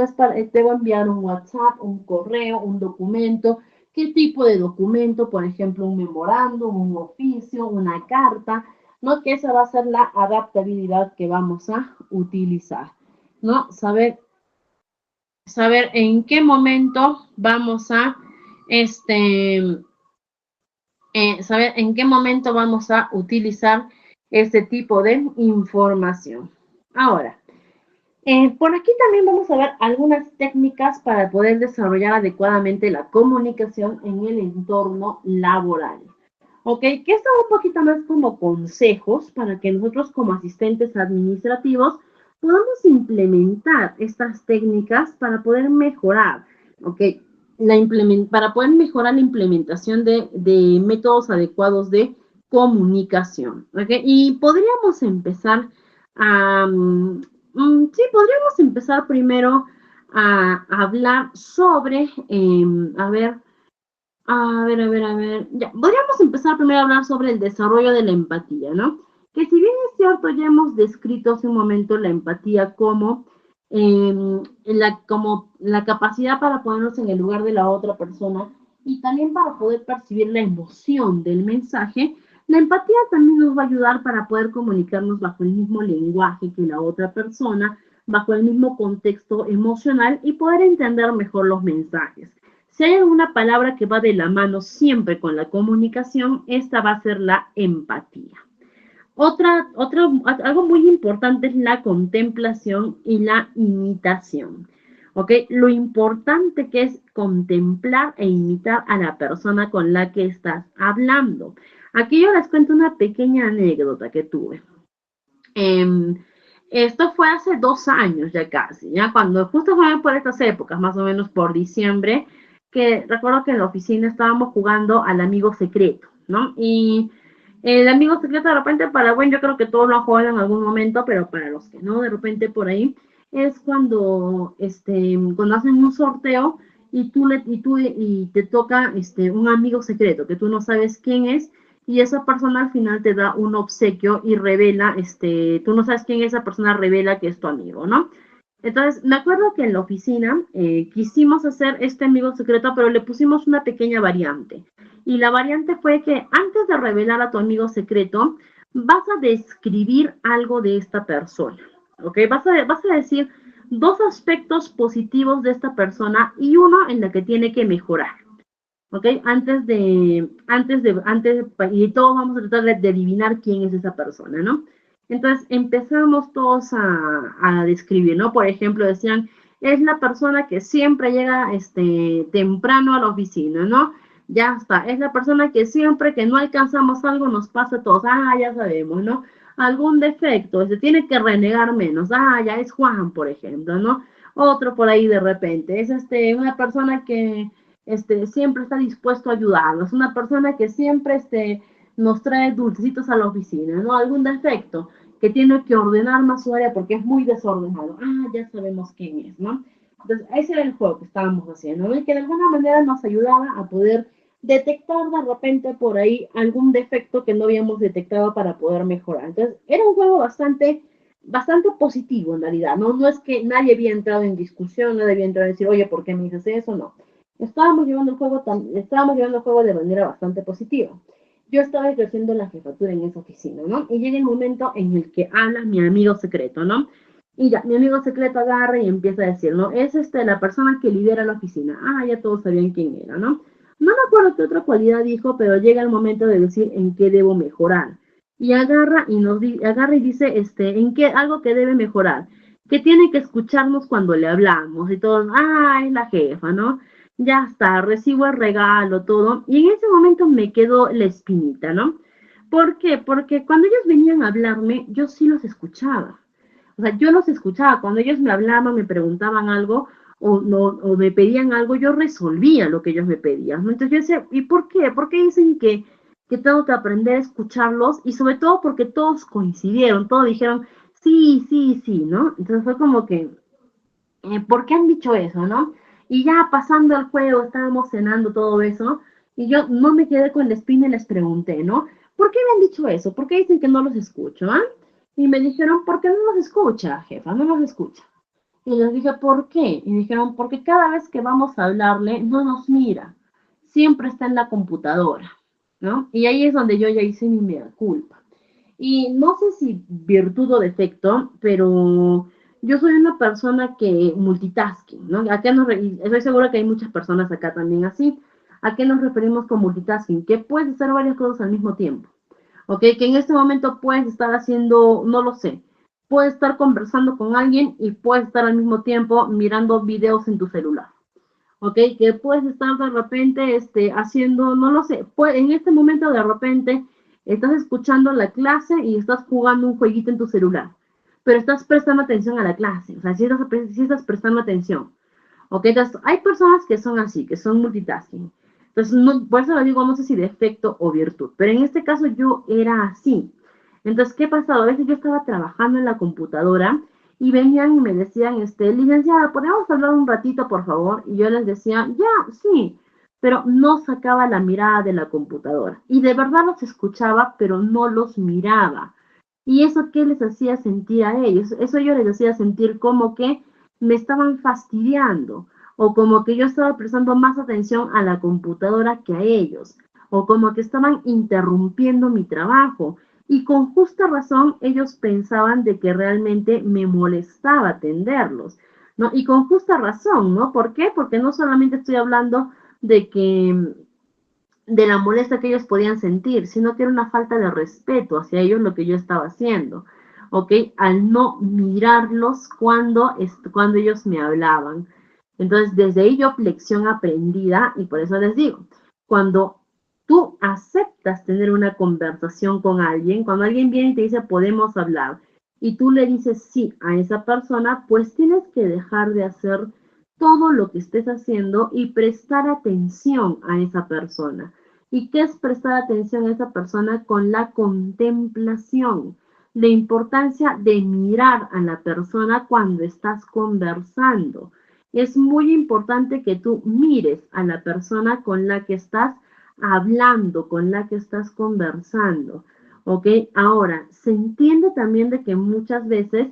Speaker 1: debo enviar un WhatsApp, un correo, un documento, qué tipo de documento, por ejemplo, un memorándum, un oficio, una carta, ¿no? Que esa va a ser la adaptabilidad que vamos a utilizar, ¿no? Saber en qué momento vamos a, saber en qué momento vamos a utilizar este tipo de información. Ahora, por aquí también vamos a ver algunas técnicas para poder desarrollar adecuadamente la comunicación en el entorno laboral. ¿Ok? Que esto un poquito más como consejos para que nosotros como asistentes administrativos podamos implementar estas técnicas para poder mejorar, ¿ok? Para poder mejorar la implementación de métodos adecuados de comunicación, ¿ok? Y podríamos empezar sí, podríamos empezar primero a hablar sobre, ya, podríamos empezar primero a hablar sobre el desarrollo de la empatía, ¿no? Que si bien es cierto, ya hemos descrito hace un momento la empatía como la capacidad para ponernos en el lugar de la otra persona y también para poder percibir la emoción del mensaje, la empatía también nos va a ayudar para poder comunicarnos bajo el mismo lenguaje que la otra persona, bajo el mismo contexto emocional y poder entender mejor los mensajes. Si hay alguna palabra que va de la mano siempre con la comunicación, esta va a ser la empatía. Algo muy importante es la contemplación y la imitación. ¿Ok? Lo importante que es contemplar e imitar a la persona con la que estás hablando. Aquí yo les cuento una pequeña anécdota que tuve. Esto fue hace 2 años ya casi, ya cuando justo fue por estas épocas, más o menos por diciembre, que recuerdo que en la oficina estábamos jugando al amigo secreto, ¿no? Y el amigo secreto de repente para, bueno, yo creo que todos lo han jugado en algún momento, pero para los que no, de repente por ahí, es cuando hacen un sorteo y te toca un amigo secreto, que tú no sabes quién es, y esa persona al final te da un obsequio y revela, tú no sabes quién es, esa persona revela que es tu amigo, ¿no? Entonces, me acuerdo que en la oficina quisimos hacer este amigo secreto, pero le pusimos una pequeña variante. Y la variante fue que antes de revelar a tu amigo secreto, vas a describir algo de esta persona, ¿ok? Vas a decir dos aspectos positivos de esta persona y uno en el que tiene que mejorar, ¿ok? Y todos vamos a tratar de adivinar quién es esa persona, ¿no? Entonces empezamos todos a describir, ¿no? Por ejemplo, decían, es la persona que siempre llega temprano a la oficina, ¿no? Ya está, es la persona que siempre que no alcanzamos algo nos pasa a todos, ya sabemos, ¿no? Algún defecto, se tiene que renegar menos, ya es Juan, por ejemplo, ¿no? Otro por ahí de repente, es una persona que siempre está dispuesto a ayudarnos, una persona que siempre nos trae dulcecitos a la oficina, ¿no? Algún defecto que tiene que ordenar más su área porque es muy desordenado. Ya sabemos quién es, ¿no? Entonces, ese era el juego que estábamos haciendo, ¿no? Y que de alguna manera nos ayudaba a poder detectar de repente por ahí algún defecto que no habíamos detectado para poder mejorar. Entonces, era un juego bastante positivo en realidad, ¿no? No es que nadie había entrado en discusión, nadie había entrado a decir, oye, ¿por qué me dices eso? No. Estábamos llevando el juego de manera bastante positiva. Yo estaba ejerciendo la jefatura en esa oficina, ¿no? Y llega el momento en el que habla mi amigo secreto, ¿no? Y ya, mi amigo secreto agarra y empieza a decir, ¿no? Es la persona que lidera la oficina. Ya todos sabían quién era, ¿no? No me acuerdo qué otra cualidad dijo, pero llega el momento de decir en qué debo mejorar. Y agarra y dice, en qué, algo que debe mejorar, que tiene que escucharnos cuando le hablamos y todos, es la jefa, ¿no? Ya está, recibo el regalo, todo. Y en ese momento me quedó la espinita, ¿no? ¿Por qué? Porque cuando ellos venían a hablarme, yo sí los escuchaba. O sea, yo los escuchaba. Cuando ellos me hablaban, me preguntaban algo o me pedían algo, yo resolvía lo que ellos me pedían, ¿no? Entonces yo decía, ¿y por qué? ¿Por qué dicen que tengo que aprender a escucharlos? Y sobre todo porque todos coincidieron, todos dijeron, sí, sí, sí, ¿no? Entonces fue como que, ¿por qué han dicho eso, no? Y ya pasando el juego, estábamos cenando todo eso, y yo no me quedé con la espina y les pregunté, ¿no? ¿Por qué me han dicho eso? ¿Por qué dicen que no los escucho, Y me dijeron, ¿por qué no los escucha, jefa? No los escucha. Y les dije, ¿por qué? Y dijeron, porque cada vez que vamos a hablarle, no nos mira. Siempre está en la computadora, ¿no? Y ahí es donde yo ya hice mi mea culpa. Y no sé si virtud o defecto, pero yo soy una persona que multitasking, ¿no? Estoy segura que hay muchas personas acá también así. ¿A qué nos referimos con multitasking? Que puedes hacer varias cosas al mismo tiempo, ¿ok? Que en este momento puedes estar haciendo, no lo sé, puedes estar conversando con alguien y puedes estar al mismo tiempo mirando videos en tu celular, ¿ok? Que puedes estar de repente haciendo, no lo sé, en este momento de repente estás escuchando la clase y estás jugando un jueguito en tu celular, pero estás prestando atención a la clase, o sea, si estás prestando atención, ¿ok? Entonces, hay personas que son así, que son multitasking. Entonces, no, por eso lo digo, no sé si defecto o virtud, pero en este caso yo era así. Entonces, ¿qué pasaba? A veces yo estaba trabajando en la computadora y venían y me decían, licenciada, ¿podemos hablar un ratito, por favor? Y yo les decía, ya, sí, pero no sacaba la mirada de la computadora. Y de verdad los escuchaba, pero no los miraba. ¿Y eso qué les hacía sentir a ellos? Eso yo les hacía sentir como que me estaban fastidiando o como que yo estaba prestando más atención a la computadora que a ellos o como que estaban interrumpiendo mi trabajo. Y con justa razón ellos pensaban de que realmente me molestaba atenderlos, ¿no? Y con justa razón, ¿no? ¿Por qué? Porque no solamente estoy hablando de la molestia que ellos podían sentir, sino que era una falta de respeto hacia ellos lo que yo estaba haciendo, ¿ok? Al no mirarlos cuando ellos me hablaban. Entonces, desde ahí yo lección aprendida, y por eso les digo, cuando tú aceptas tener una conversación con alguien, cuando alguien viene y te dice, podemos hablar, y tú le dices sí a esa persona, pues tienes que dejar de hacer todo lo que estés haciendo y prestar atención a esa persona. ¿Y qué es prestar atención a esa persona? Con la contemplación, la importancia de mirar a la persona cuando estás conversando. Es muy importante que tú mires a la persona con la que estás hablando, con la que estás conversando. ¿Ok? Ahora, se entiende también de que muchas veces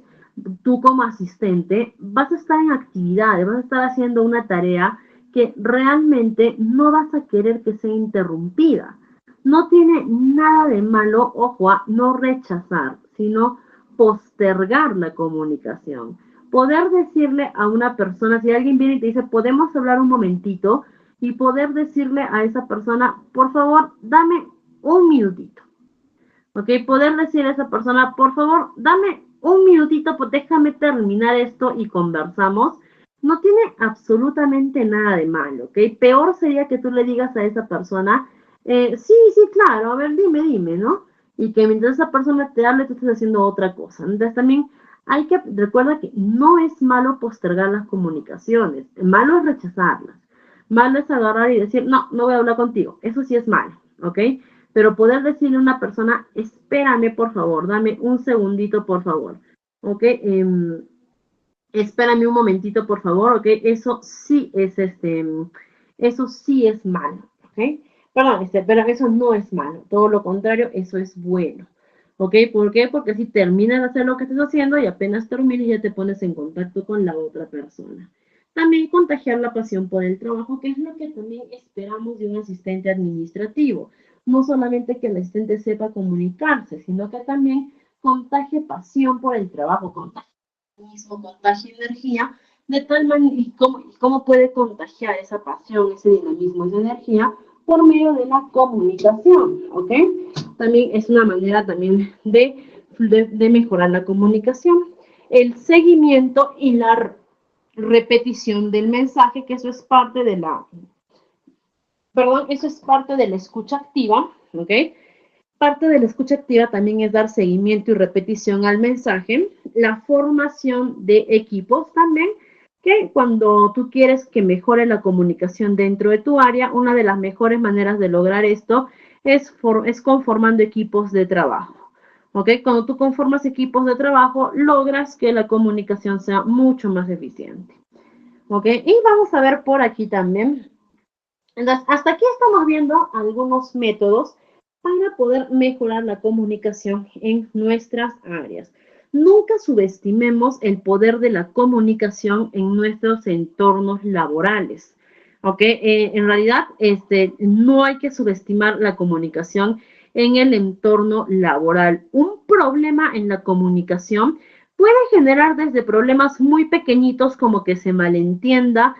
Speaker 1: tú como asistente vas a estar en actividades, vas a estar haciendo una tarea que realmente no vas a querer que sea interrumpida. No tiene nada de malo, ojo, no rechazar, sino postergar la comunicación. Poder decirle a una persona, si alguien viene y te dice, podemos hablar un momentito, y poder decirle a esa persona, por favor, dame un minutito. ¿Ok? Poder decirle a esa persona, por favor, dame un minutito, pues déjame terminar esto y conversamos. No tiene absolutamente nada de malo, ¿ok? Peor sería que tú le digas a esa persona, sí, claro, a ver, dime, ¿no? Y que mientras esa persona te hable, tú estés haciendo otra cosa. Entonces también recuerda que no es malo postergar las comunicaciones, malo es rechazarlas. Malo es agarrar y decir, no voy a hablar contigo. Eso sí es malo, ¿ok? Pero poder decirle a una persona, espérame por favor, dame un segundito por favor, ¿ok? Espérame un momentito por favor, ¿ok? Eso sí es malo, ¿ok? Perdón, pero eso no es malo, todo lo contrario, eso es bueno, ¿ok? ¿Por qué? Porque si terminas de hacer lo que estás haciendo y apenas termines ya te pones en contacto con la otra persona. También contagiar la pasión por el trabajo, que es lo que también esperamos de un asistente administrativo. No solamente que el asistente sepa comunicarse, sino que también contagie pasión por el trabajo, contagie mismo, contagie energía, de tal manera, y cómo puede contagiar esa pasión, ese dinamismo, esa energía, por medio de la comunicación, ¿ok? También es una manera también de mejorar la comunicación. El seguimiento y la repetición del mensaje, que eso es parte de la escucha activa, ¿ok? Parte de la escucha activa también es dar seguimiento y repetición al mensaje. La formación de equipos también, que cuando tú quieres que mejore la comunicación dentro de tu área, una de las mejores maneras de lograr esto es conformando equipos de trabajo. ¿Ok? Cuando tú conformas equipos de trabajo, logras que la comunicación sea mucho más eficiente. ¿Ok? Y vamos a ver por aquí también. Entonces, hasta aquí estamos viendo algunos métodos para poder mejorar la comunicación en nuestras áreas. Nunca subestimemos el poder de la comunicación en nuestros entornos laborales. ¿Ok? En realidad, no hay que subestimar la comunicación en el entorno laboral. Un problema en la comunicación puede generar desde problemas muy pequeñitos como que se malentienda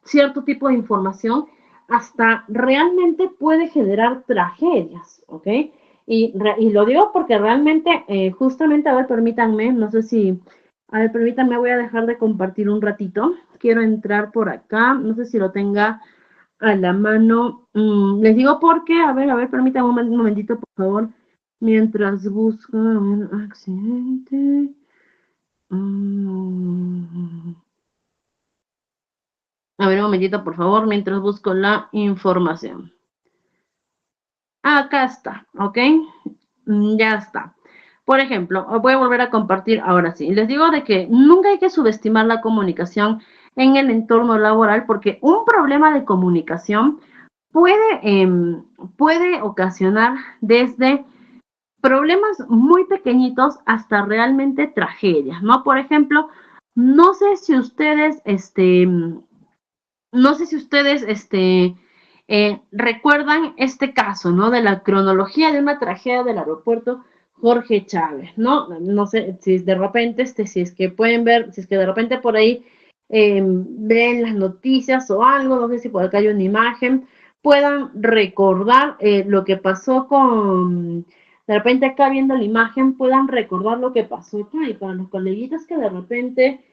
Speaker 1: cierto tipo de información, hasta realmente puede generar tragedias, ¿ok? Y lo digo porque realmente, justamente, a ver, permítanme, no sé si, a ver, permítanme, voy a dejar de compartir un ratito. Quiero entrar por acá, no sé si lo tenga a la mano. Les digo porque, a ver, permítanme un momentito, por favor, mientras busco un accidente. A ver, un momentito, por favor, mientras busco la información. Acá está, ¿ok? Ya está. Por ejemplo, voy a volver a compartir ahora sí. Les digo de que nunca hay que subestimar la comunicación en el entorno laboral porque un problema de comunicación puede ocasionar desde problemas muy pequeñitos hasta realmente tragedias, ¿no? Por ejemplo, no sé si ustedes, recuerdan este caso, ¿no? De la cronología de una tragedia del aeropuerto Jorge Chávez, ¿no? No sé si de repente, si es que pueden ver, si es que de repente por ahí ven las noticias o algo, no sé si por acá hay una imagen, puedan recordar lo que pasó de repente acá viendo la imagen, puedan recordar lo que pasó acá. Y para los coleguitas que de repente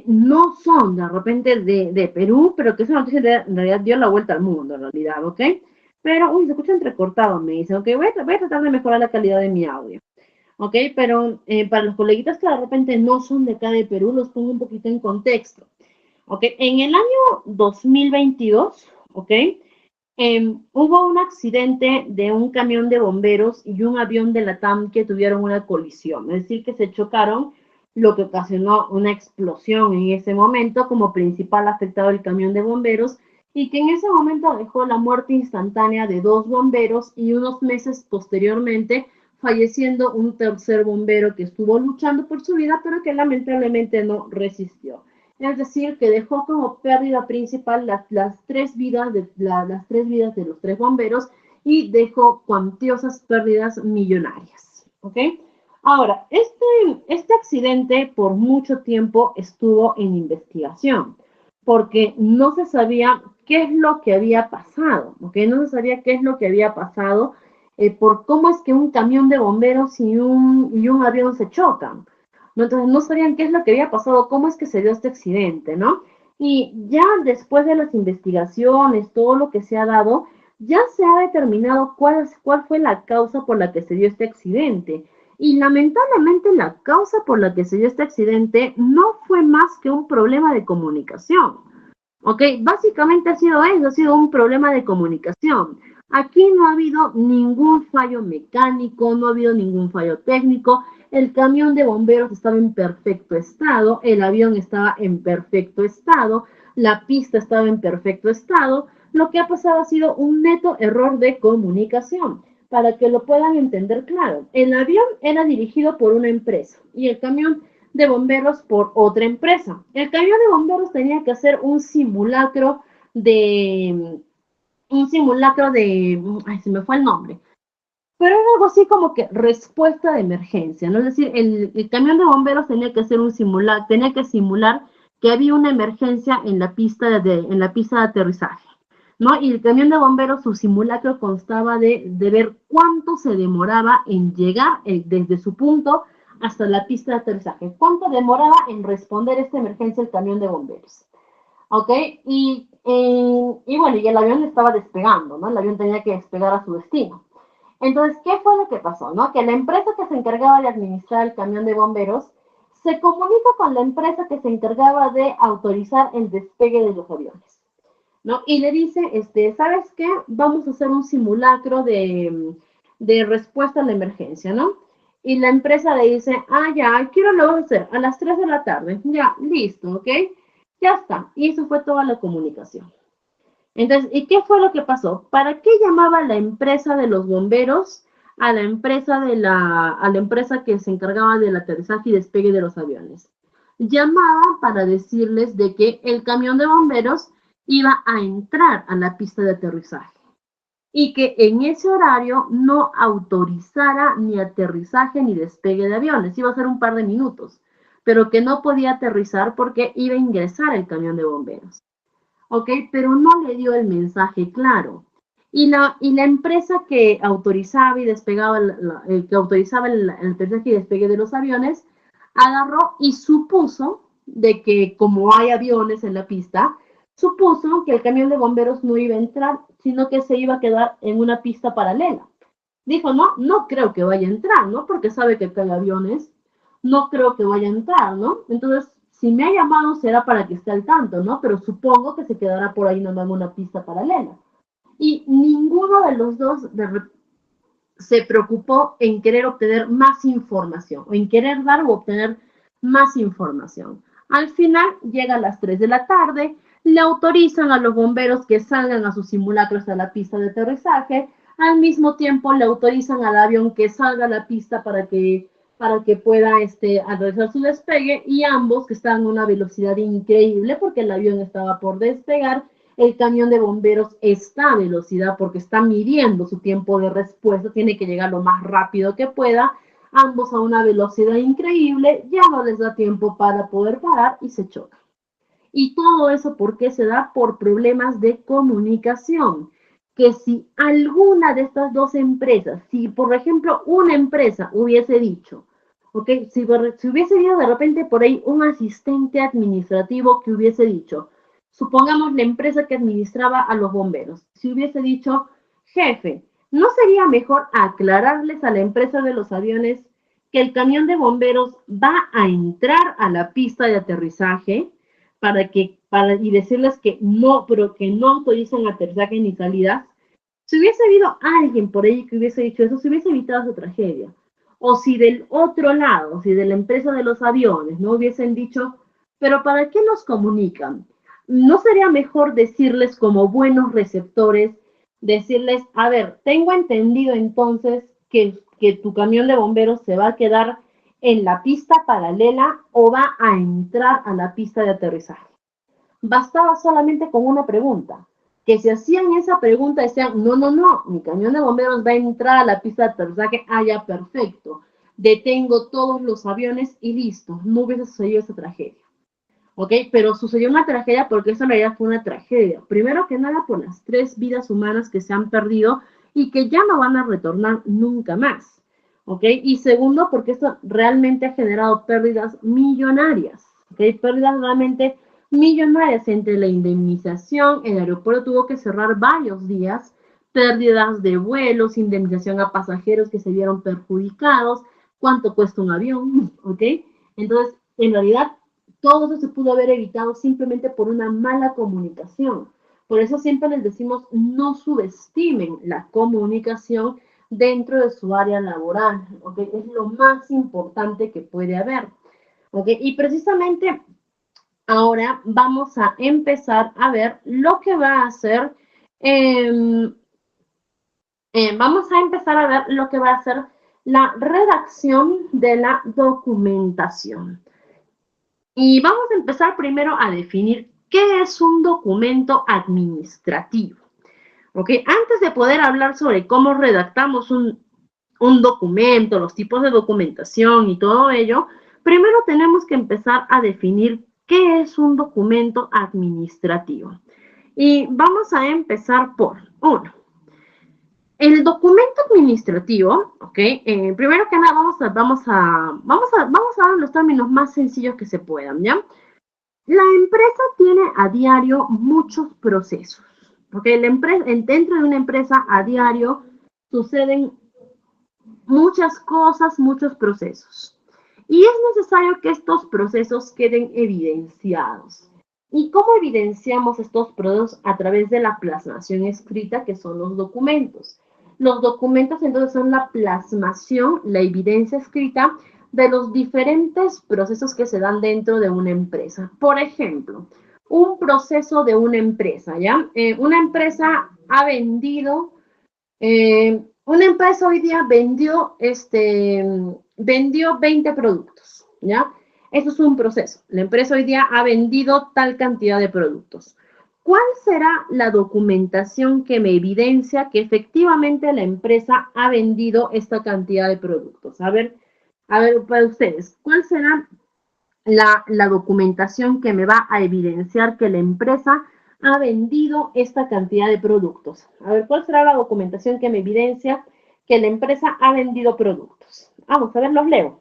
Speaker 1: no son de repente de Perú, pero que esa noticia en realidad dio la vuelta al mundo, en realidad, ¿ok? Pero, se escucha entrecortado, me dice, ok, voy a tratar de mejorar la calidad de mi audio, ¿ok? Pero para los coleguitas que de repente no son de acá de Perú, los pongo un poquito en contexto, ¿ok? En el año 2022, ¿ok? Hubo un accidente de un camión de bomberos y un avión de la TAM que tuvieron una colisión, es decir, que se chocaron, lo que ocasionó una explosión en ese momento, como principal afectado el camión de bomberos, y que en ese momento dejó la muerte instantánea de 2 bomberos y unos meses posteriormente falleciendo un tercer bombero que estuvo luchando por su vida, pero que lamentablemente no resistió. Es decir, que dejó como pérdida principal las tres vidas las tres vidas de los tres bomberos y dejó cuantiosas pérdidas millonarias. ¿Ok? Ahora, este accidente por mucho tiempo estuvo en investigación, porque no se sabía qué es lo que había pasado, ¿ok? No se sabía qué es lo que había pasado, por cómo es que un camión de bomberos y un avión se chocan, ¿no? Entonces no sabían qué es lo que había pasado, cómo es que se dio este accidente, ¿no? Y ya después de las investigaciones, todo lo que se ha dado, ya se ha determinado cuál fue la causa por la que se dio este accidente. Y lamentablemente la causa por la que se dio este accidente no fue más que un problema de comunicación. ¿Ok? Básicamente ha sido eso, ha sido un problema de comunicación. Aquí no ha habido ningún fallo mecánico, no ha habido ningún fallo técnico. El camión de bomberos estaba en perfecto estado, el avión estaba en perfecto estado, la pista estaba en perfecto estado. Lo que ha pasado ha sido un neto error de comunicación. Para que lo puedan entender claro, el avión era dirigido por una empresa y el camión de bomberos por otra empresa. El camión de bomberos tenía que hacer un simulacro de, ay, se me fue el nombre, pero era algo así como que respuesta de emergencia, ¿no? Es decir, el camión de bomberos tenía que hacer tenía que simular que había una emergencia en la pista de aterrizaje, ¿no? Y el camión de bomberos, su simulacro constaba de ver cuánto se demoraba en llegar desde su punto hasta la pista de aterrizaje, cuánto demoraba en responder esta emergencia el camión de bomberos, ¿ok? Y bueno, y el avión estaba despegando, ¿no? El avión tenía que despegar a su destino. Entonces, ¿qué fue lo que pasó? ¿No? Que la empresa que se encargaba de administrar el camión de bomberos se comunica con la empresa que se encargaba de autorizar el despegue de los aviones, ¿no? Y le dice, ¿sabes qué? Vamos a hacer un simulacro de respuesta a la emergencia, ¿no? Y la empresa le dice, ya, ¿a qué hora lo vas a hacer? A las 3 de la tarde. Ya, listo, ¿ok? Ya está. Y eso fue toda la comunicación. Entonces, ¿y qué fue lo que pasó? ¿Para qué llamaba la empresa de los bomberos a la empresa a la empresa que se encargaba del aterrizaje y despegue de los aviones? Llamaba para decirles de que el camión de bomberos iba a entrar a la pista de aterrizaje y que en ese horario no autorizara ni aterrizaje ni despegue de aviones. Iba a ser un par de minutos, pero que no podía aterrizar porque iba a ingresar el camión de bomberos. ¿Ok? Pero no le dio el mensaje claro. Y la empresa que autorizaba y despegaba, que autorizaba el aterrizaje y despegue de los aviones, agarró y supuso de que como hay aviones en la pista, supuso que el camión de bomberos no iba a entrar, sino que se iba a quedar en una pista paralela. Dijo, no creo que vaya a entrar, ¿no? Porque sabe que hay aviones, no creo que vaya a entrar, ¿no? Entonces, si me ha llamado será para que esté al tanto, ¿no? Pero supongo que se quedará por ahí nomás en una pista paralela. Y ninguno de los dos se preocupó en querer obtener más información, o en querer dar o obtener más información. Al final, llega a las 3 de la tarde, le autorizan a los bomberos que salgan a sus simulacros a la pista de aterrizaje, al mismo tiempo le autorizan al avión que salga a la pista para que pueda realizar su despegue, y ambos que están a una velocidad increíble porque el avión estaba por despegar, el camión de bomberos está a velocidad porque está midiendo su tiempo de respuesta, tiene que llegar lo más rápido que pueda, ambos a una velocidad increíble, ya no les da tiempo para poder parar y se chocan. Y todo eso, ¿por qué se da? Por problemas de comunicación. Que si alguna de estas dos empresas, si por ejemplo una empresa hubiese dicho, ¿ok? Si hubiese habido de repente por ahí un asistente administrativo que hubiese dicho, supongamos la empresa que administraba a los bomberos, si hubiese dicho, jefe, ¿no sería mejor aclararles a la empresa de los aviones que el camión de bomberos va a entrar a la pista de aterrizaje y decirles que no, pero que no autorizan aterrizaje ni salidas? Si hubiese habido alguien por ahí que hubiese dicho eso, se hubiese evitado esa tragedia. O si del otro lado, si de la empresa de los aviones, no hubiesen dicho, pero ¿para qué nos comunican? ¿No sería mejor decirles como buenos receptores, decirles, a ver, tengo entendido entonces que tu camión de bomberos se va a quedar en la pista paralela o va a entrar a la pista de aterrizaje. Bastaba solamente con una pregunta, que si hacían esa pregunta decían, no, mi camión de bomberos va a entrar a la pista de aterrizaje, ya, perfecto, detengo todos los aviones y listo, no hubiese sucedido esa tragedia. ¿Ok? Pero sucedió una tragedia porque eso en realidad fue una tragedia. Primero que nada por las 3 vidas humanas que se han perdido y que ya no van a retornar nunca más. ¿Ok? Y segundo porque esto realmente ha generado pérdidas millonarias. ¿Ok? Pérdidas realmente millonarias entre la indemnización, el aeropuerto tuvo que cerrar varios días, pérdidas de vuelos, indemnización a pasajeros que se vieron perjudicados, cuánto cuesta un avión, ¿ok? Entonces, en realidad, todo eso se pudo haber evitado simplemente por una mala comunicación. Por eso siempre les decimos, no subestimen la comunicación dentro de su área laboral, ¿ok? Es lo más importante que puede haber, ¿ok? Y precisamente ahora vamos a empezar a ver lo que va a hacer, vamos a empezar a ver lo que va a hacer la redacción de la documentación. Y vamos a empezar primero a definir qué es un documento administrativo. ¿Ok? Antes de poder hablar sobre cómo redactamos un documento, los tipos de documentación y todo ello, primero tenemos que empezar a definir qué es un documento administrativo. Y vamos a empezar por uno. El documento administrativo, ¿ok? Primero que nada vamos a dar los términos más sencillos que se puedan, ¿ya? La empresa tiene a diario muchos procesos, ¿ok? Dentro de una empresa a diario suceden muchas cosas, muchos procesos. Y es necesario que estos procesos queden evidenciados. ¿Y cómo evidenciamos estos procesos? A través de la plasmación escrita, que son los documentos. Los documentos entonces son la plasmación, la evidencia escrita de los diferentes procesos que se dan dentro de una empresa. Por ejemplo, un proceso de una empresa, ¿ya? Una empresa ha vendido, una empresa hoy día vendió 20 productos, ¿ya? Eso es un proceso. La empresa hoy día ha vendido tal cantidad de productos. ¿Cuál será la documentación que me evidencia que efectivamente la empresa ha vendido esta cantidad de productos? A ver, para ustedes, ¿cuál será la documentación que me va a evidenciar que la empresa ha vendido esta cantidad de productos? A ver, ¿cuál será la documentación que me evidencia que la empresa ha vendido productos? Vamos a ver, los leo.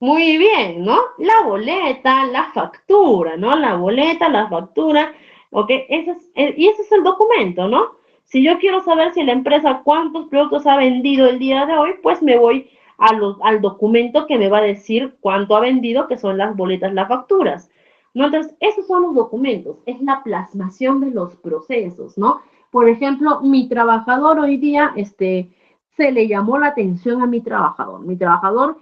Speaker 1: Muy bien, ¿no? La boleta, la factura, ¿no? La boleta, la factura, ¿ok? Y ese es el documento, ¿no? Si yo quiero saber si la empresa cuántos productos ha vendido el día de hoy, pues me voy al documento que me va a decir cuánto ha vendido, que son las boletas, las facturas, ¿no? Entonces, esos son los documentos, es la plasmación de los procesos, ¿no? Por ejemplo, mi trabajador hoy día, se le llamó la atención a mi trabajador. Mi trabajador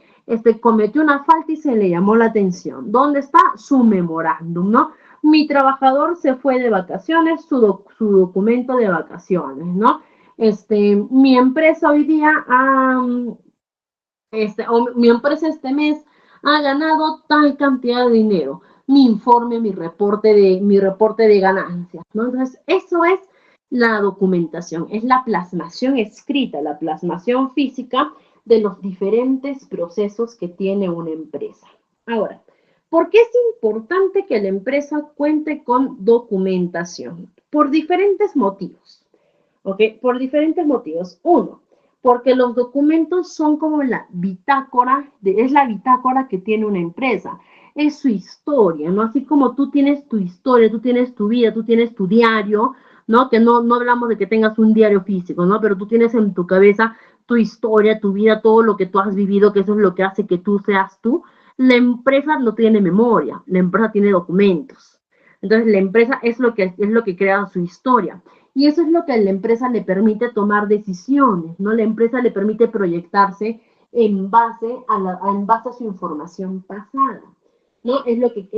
Speaker 1: cometió una falta y se le llamó la atención. ¿Dónde está su memorándum, no? Mi trabajador se fue de vacaciones, su documento de vacaciones, ¿no? Mi empresa hoy día mi empresa este mes ha ganado tal cantidad de dinero. Mi informe, mi reporte de ganancias, ¿no? Entonces, eso es la documentación, es la plasmación escrita, la plasmación física de los diferentes procesos que tiene una empresa. Ahora, ¿por qué es importante que la empresa cuente con documentación? Por diferentes motivos, ¿ok? Por diferentes motivos. Uno, porque los documentos son como la bitácora, es la bitácora que tiene una empresa, es su historia, ¿no? Así como tú tienes tu historia, tú tienes tu vida, tú tienes tu diario, ¿no? Que no hablamos de que tengas un diario físico, ¿no? Pero tú tienes en tu cabeza tu historia, tu vida, todo lo que tú has vivido, que eso es lo que hace que tú seas tú. La empresa no tiene memoria, la empresa tiene documentos. Entonces, la empresa es lo que crea su historia. Y eso es lo que a la empresa le permite tomar decisiones, ¿no? La empresa le permite proyectarse en base a su información pasada, ¿no? Es lo que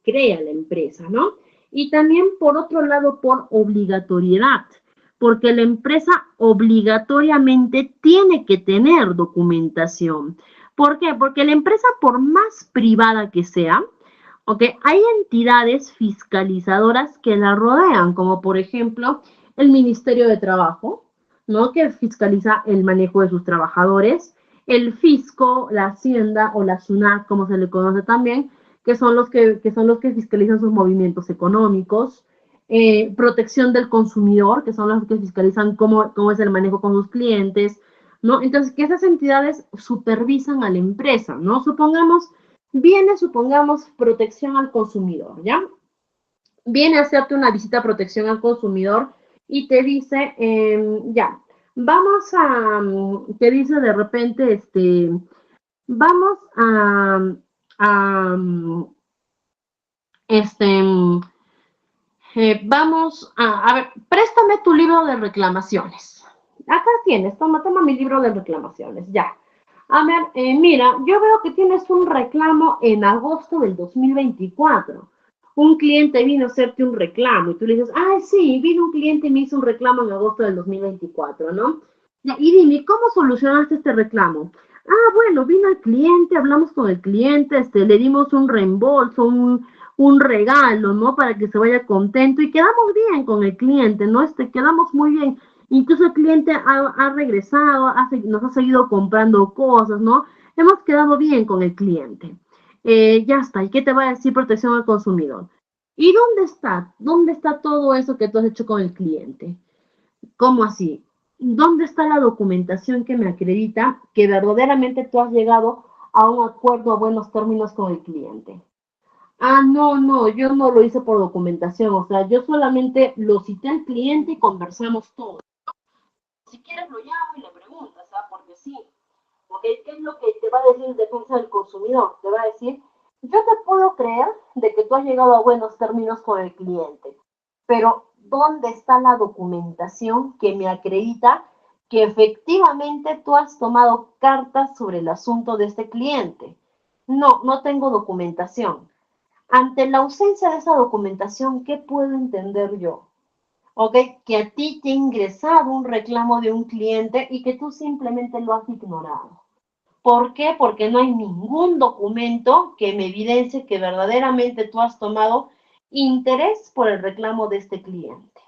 Speaker 1: crea la empresa, ¿no? Y también, por otro lado, por obligatoriedad, porque la empresa obligatoriamente tiene que tener documentación. ¿Por qué? Porque la empresa, por más privada que sea, ¿ok? Hay entidades fiscalizadoras que la rodean, como por ejemplo el Ministerio de Trabajo, ¿no? Que fiscaliza el manejo de sus trabajadores, el fisco, la Hacienda o la SUNAT, como se le conoce también, que son los que fiscalizan sus movimientos económicos, protección del consumidor, que son los que fiscalizan cómo es el manejo con sus clientes, ¿no? Entonces, que esas entidades supervisan a la empresa, ¿no? Supongamos, protección al consumidor, ¿ya? Viene a hacerte una visita a protección al consumidor y te dice, ya, te dice de repente, vamos a este, a ver, préstame tu libro de reclamaciones. Acá tienes, toma mi libro de reclamaciones, ya. A ver, mira, yo veo que tienes un reclamo en agosto del 2024. Un cliente vino a hacerte un reclamo y tú le dices, ah, sí, vino un cliente y me hizo un reclamo en agosto del 2024, ¿no? Ya, y dime, ¿cómo solucionaste este reclamo? Ah, bueno, vino el cliente, hablamos con el cliente, le dimos un reembolso, un regalo, ¿no? Para que se vaya contento y quedamos bien con el cliente, ¿no? Quedamos muy bien. Incluso el cliente ha regresado, nos ha seguido comprando cosas, ¿no? Hemos quedado bien con el cliente. Ya está. ¿Y qué te va a decir protección al consumidor? ¿Y dónde está? ¿Dónde está todo eso que tú has hecho con el cliente? ¿Cómo así? ¿Dónde está la documentación que me acredita que verdaderamente tú has llegado a un acuerdo a buenos términos con el cliente? Ah, no, yo no lo hice por documentación, o sea, yo solamente lo cité al cliente y conversamos todo. Si quieres lo llamo y le preguntas, ¿ah? Porque sí, porque ¿qué es lo que te va a decir el defensa del consumidor? Te va a decir, yo te puedo creer de que tú has llegado a buenos términos con el cliente, pero ¿dónde está la documentación que me acredita que efectivamente tú has tomado cartas sobre el asunto de este cliente? No tengo documentación. Ante la ausencia de esa documentación, ¿qué puedo entender yo? ¿Ok? Que a ti te ha ingresado un reclamo de un cliente y que tú simplemente lo has ignorado. ¿Por qué? Porque no hay ningún documento que me evidencie que verdaderamente tú has tomado interés por el reclamo de este cliente.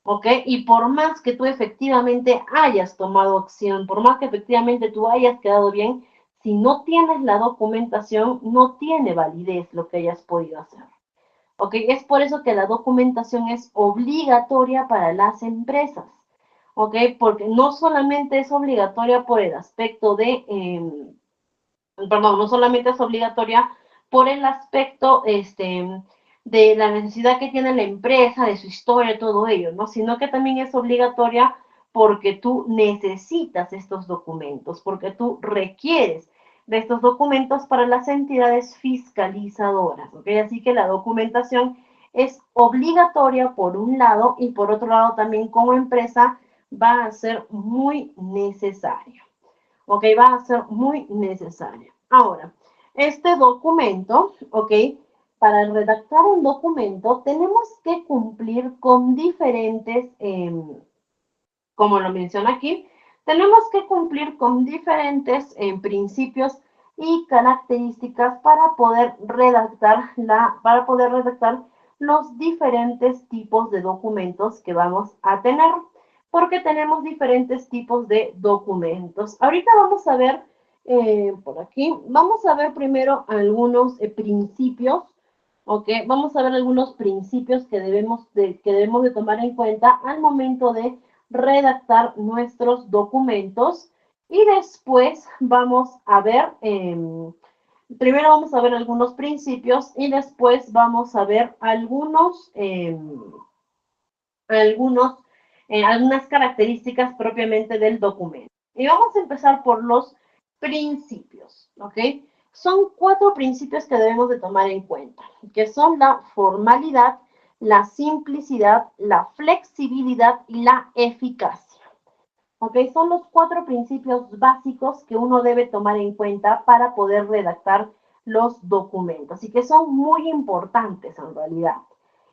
Speaker 1: ¿Ok? Y por más que tú efectivamente hayas tomado acción, por más que efectivamente tú hayas quedado bien, si no tienes la documentación, no tiene validez lo que hayas podido hacer. ¿Ok? Es por eso que la documentación es obligatoria para las empresas. ¿Ok? Porque no solamente es obligatoria por el aspecto no solamente es obligatoria por el aspecto de la necesidad que tiene la empresa, de su historia, todo ello, ¿no? Sino que también es obligatoria porque tú necesitas estos documentos, porque tú requieres de estos documentos para las entidades fiscalizadoras, ¿ok? Así que la documentación es obligatoria por un lado y por otro lado también como empresa va a ser muy necesario. ¿Ok? Va a ser muy necesaria. Ahora, este documento, ¿ok? Para redactar un documento tenemos que cumplir con diferentes, como lo menciona aquí, tenemos que cumplir con diferentes principios y características para poder redactar los diferentes tipos de documentos que vamos a tener, porque tenemos diferentes tipos de documentos. Ahorita vamos a ver por aquí, vamos a ver primero algunos principios, ¿ok? Vamos a ver algunos principios que debemos de tomar en cuenta al momento de redactar nuestros documentos y después vamos a ver, primero vamos a ver algunos principios y después vamos a ver algunas características propiamente del documento. Y vamos a empezar por los principios, ¿ok? Son 4 principios que debemos de tomar en cuenta, que son la formalidad, la simplicidad, la flexibilidad y la eficacia. ¿Ok? Son los 4 principios básicos que uno debe tomar en cuenta para poder redactar los documentos y que son muy importantes en realidad.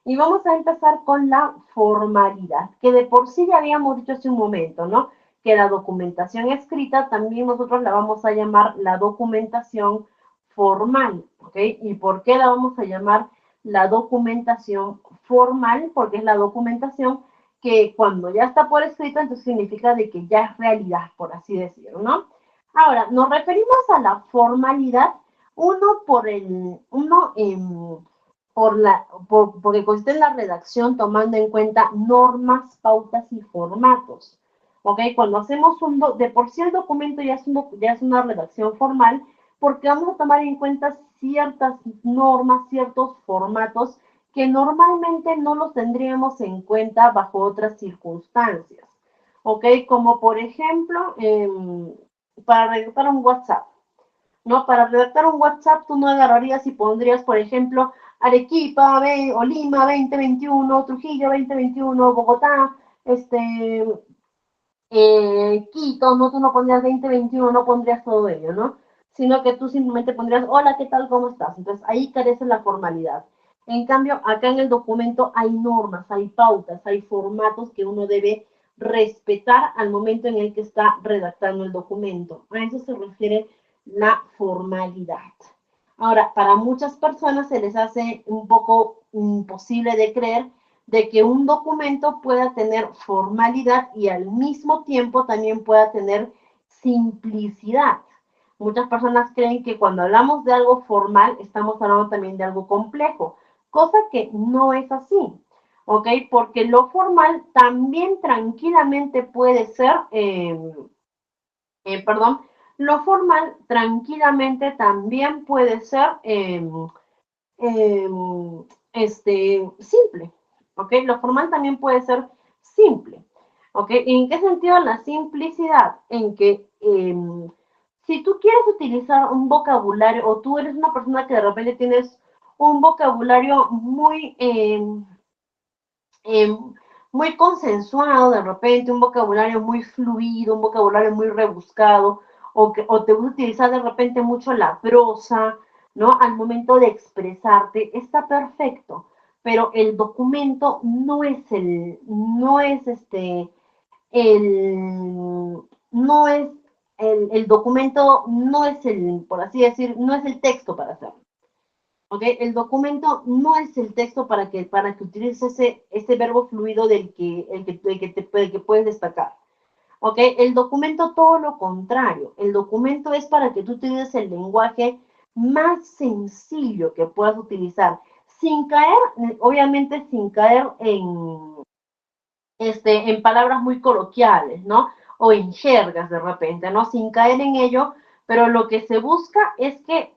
Speaker 1: Y vamos a empezar con la formalidad, que de por sí ya habíamos dicho hace un momento, ¿no? que la documentación escrita también nosotros la vamos a llamar la documentación formal, ¿ok? ¿Y por qué la vamos a llamar la documentación formal? Porque es la documentación que cuando ya está por escrito, entonces significa de que ya es realidad, por así decirlo, ¿no? Ahora, nos referimos a la formalidad, porque consiste en la redacción tomando en cuenta normas, pautas y formatos. ¿Ok? Cuando hacemos de por sí el documento ya es una redacción formal, porque vamos a tomar en cuenta ciertas normas, ciertos formatos que normalmente no los tendríamos en cuenta bajo otras circunstancias. ¿Ok? Como por ejemplo, para redactar un WhatsApp. ¿No? Para redactar un WhatsApp tú no agarrarías y pondrías, por ejemplo, Arequipa o Lima 2021, Trujillo 2021, Bogotá, Quito, no, tú no pondrías 2021, no pondrías todo ello, ¿no? Sino que tú simplemente pondrías, hola, ¿qué tal? ¿Cómo estás? Entonces ahí carece la formalidad. En cambio, acá en el documento hay normas, hay pautas, hay formatos que uno debe respetar al momento en el que está redactando el documento. A eso se refiere la formalidad. Ahora, para muchas personas se les hace un poco imposible de creer de que un documento pueda tener formalidad y al mismo tiempo también pueda tener simplicidad. Muchas personas creen que cuando hablamos de algo formal estamos hablando también de algo complejo, cosa que no es así, ¿ok? Porque lo formal también tranquilamente puede ser, lo formal tranquilamente también puede ser simple, ¿ok? Lo formal también puede ser simple, ¿ok? ¿En qué sentido la simplicidad? En que si tú quieres utilizar un vocabulario o tú eres una persona que de repente tienes un vocabulario muy consensuado, de repente un vocabulario muy fluido, un vocabulario muy rebuscado, o te gusta utilizar de repente mucho la prosa, ¿no? Al momento de expresarte, está perfecto, pero el documento no es el documento no es por así decir, no es el texto para hacerlo. ¿Ok? El documento no es el texto para que utilices ese verbo fluido del que puedes destacar. ¿Ok? El documento todo lo contrario. El documento es para que tú utilices el lenguaje más sencillo que puedas utilizar, sin caer, obviamente sin caer en palabras muy coloquiales, ¿no? O en jergas de repente, ¿no? Sin caer en ello, pero lo que se busca es que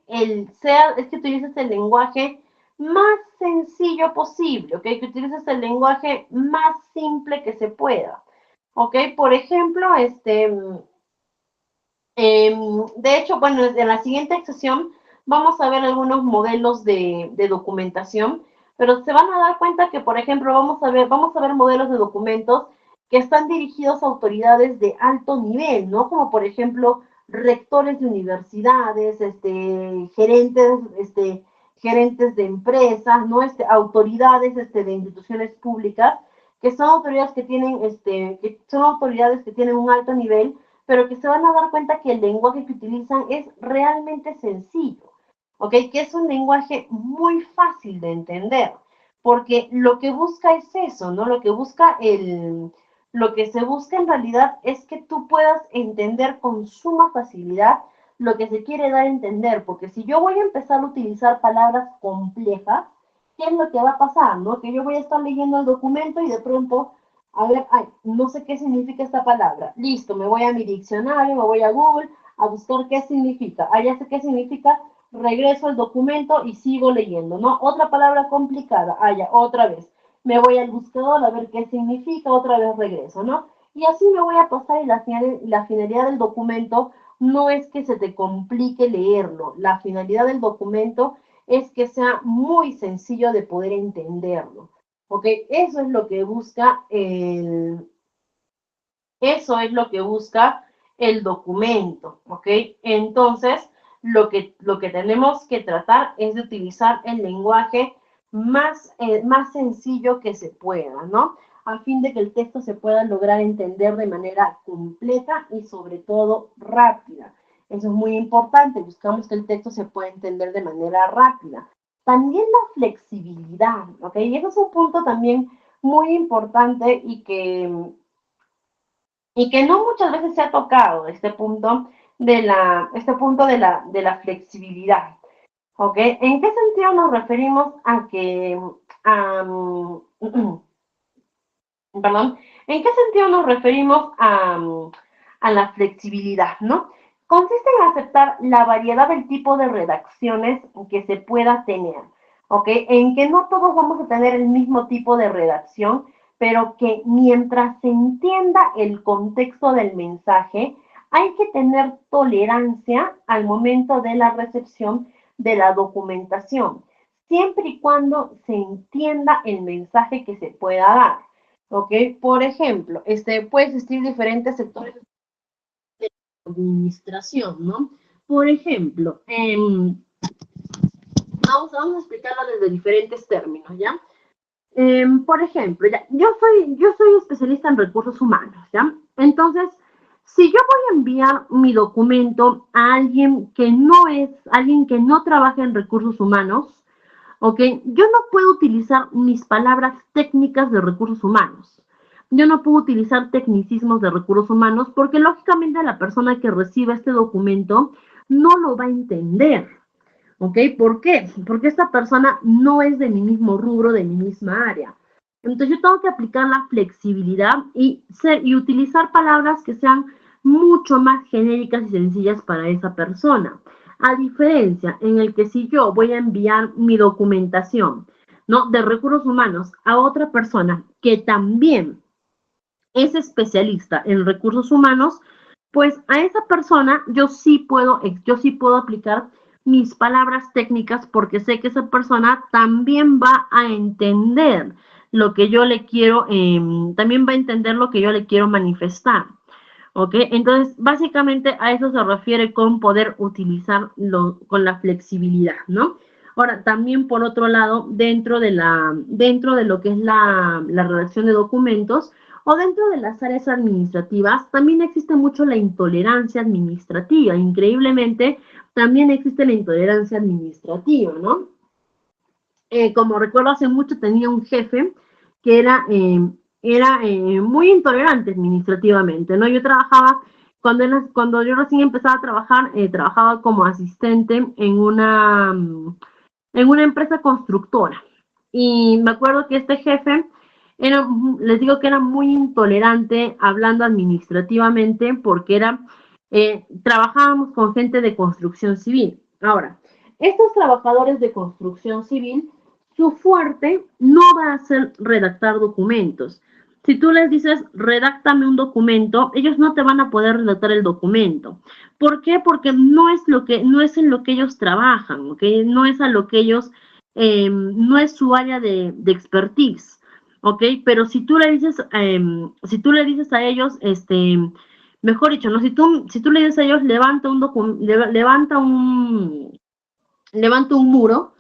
Speaker 1: utilices el lenguaje más sencillo posible, ¿ok? Que utilices el lenguaje más simple que se pueda, ¿ok? Por ejemplo, de hecho, bueno, en la siguiente sesión vamos a ver algunos modelos de documentación, pero se van a dar cuenta que, por ejemplo, vamos a ver modelos de documentos que están dirigidos a autoridades de alto nivel, ¿no? Como, por ejemplo, rectores de universidades, gerentes de empresas, ¿no? Autoridades de instituciones públicas, que son autoridades que tienen un alto nivel, pero que se van a dar cuenta que el lenguaje que utilizan es realmente sencillo, ¿ok? Que es un lenguaje muy fácil de entender, porque lo que busca es eso, ¿no? Lo que se busca en realidad es que tú puedas entender con suma facilidad lo que se quiere dar a entender, porque si yo voy a empezar a utilizar palabras complejas, ¿qué es lo que va a pasar, no? Que yo voy a estar leyendo el documento y de pronto a ver, no sé qué significa esta palabra. Listo, me voy a mi diccionario, me voy a Google a buscar qué significa. Ya sé qué significa, regreso al documento y sigo leyendo, ¿no? Otra palabra complicada, ya, otra vez. Me voy al buscador a ver qué significa, otra vez regreso, ¿no? Y así me voy a pasar y la finalidad del documento no es que se te complique leerlo. La finalidad del documento es que sea muy sencillo de poder entenderlo. ¿Ok? Eso es lo que busca el documento, ¿ok? Entonces, lo que tenemos que tratar es de utilizar el lenguaje más sencillo que se pueda, ¿no? a fin de que el texto se pueda lograr entender de manera completa y sobre todo rápida. Eso es muy importante, buscamos que el texto se pueda entender de manera rápida. También la flexibilidad, ¿ok? Y eso es un punto también muy importante y que no muchas veces se ha tocado este punto de la flexibilidad. ¿Ok? ¿En qué sentido nos referimos a que, perdón, ¿en qué sentido nos referimos a la flexibilidad, ¿no? Consiste en aceptar la variedad del tipo de redacciones que se pueda tener, ¿ok? En que no todos vamos a tener el mismo tipo de redacción, pero que mientras se entienda el contexto del mensaje, hay que tener tolerancia al momento de la recepción de la documentación, siempre y cuando se entienda el mensaje que se pueda dar. ¿Ok? Por ejemplo, puede existir diferentes sectores de administración, ¿no? Por ejemplo, vamos a explicarlo desde diferentes términos, ¿ya? Por ejemplo, ya, yo soy especialista en recursos humanos, ¿ya? Entonces, si yo voy a enviar mi documento a alguien que no trabaja en recursos humanos, ¿ok? Yo no puedo utilizar mis palabras técnicas de recursos humanos. Yo no puedo utilizar tecnicismos de recursos humanos porque lógicamente la persona que reciba este documento no lo va a entender. ¿Ok? ¿Por qué? Porque esta persona no es de mi mismo rubro, de mi misma área. Entonces yo tengo que aplicar la flexibilidad y utilizar palabras que sean mucho más genéricas y sencillas para esa persona. A diferencia en el que si yo voy a enviar mi documentación, ¿no? De recursos humanos a otra persona que también es especialista en recursos humanos, pues a esa persona yo sí puedo aplicar mis palabras técnicas porque sé que esa persona también va a entender lo que yo le quiero, también va a entender lo que yo le quiero manifestar. ¿Ok? Entonces, básicamente a eso se refiere con poder utilizarlo con la flexibilidad, ¿no? Ahora, también por otro lado, dentro de lo que es la redacción de documentos o dentro de las áreas administrativas, también existe mucho la intolerancia administrativa. Increíblemente, también existe la intolerancia administrativa, ¿no? Como recuerdo, hace mucho tenía un jefe que era muy intolerante administrativamente, ¿no? Yo trabajaba, cuando yo recién empezaba a trabajar, trabajaba como asistente en una empresa constructora. Y me acuerdo que este jefe les digo que era muy intolerante hablando administrativamente porque trabajábamos con gente de construcción civil. Ahora, estos trabajadores de construcción civil, su fuerte no va a ser redactar documentos. Si tú les dices, redáctame un documento, ellos no te van a poder redactar el documento. ¿Por qué? Porque no es en lo que ellos trabajan, ¿ok? No es a lo que ellos, no es su área de expertise, ¿ok? Pero si tú le dices a ellos, mejor dicho, ¿no? Si tú le dices a ellos, levanta un muro,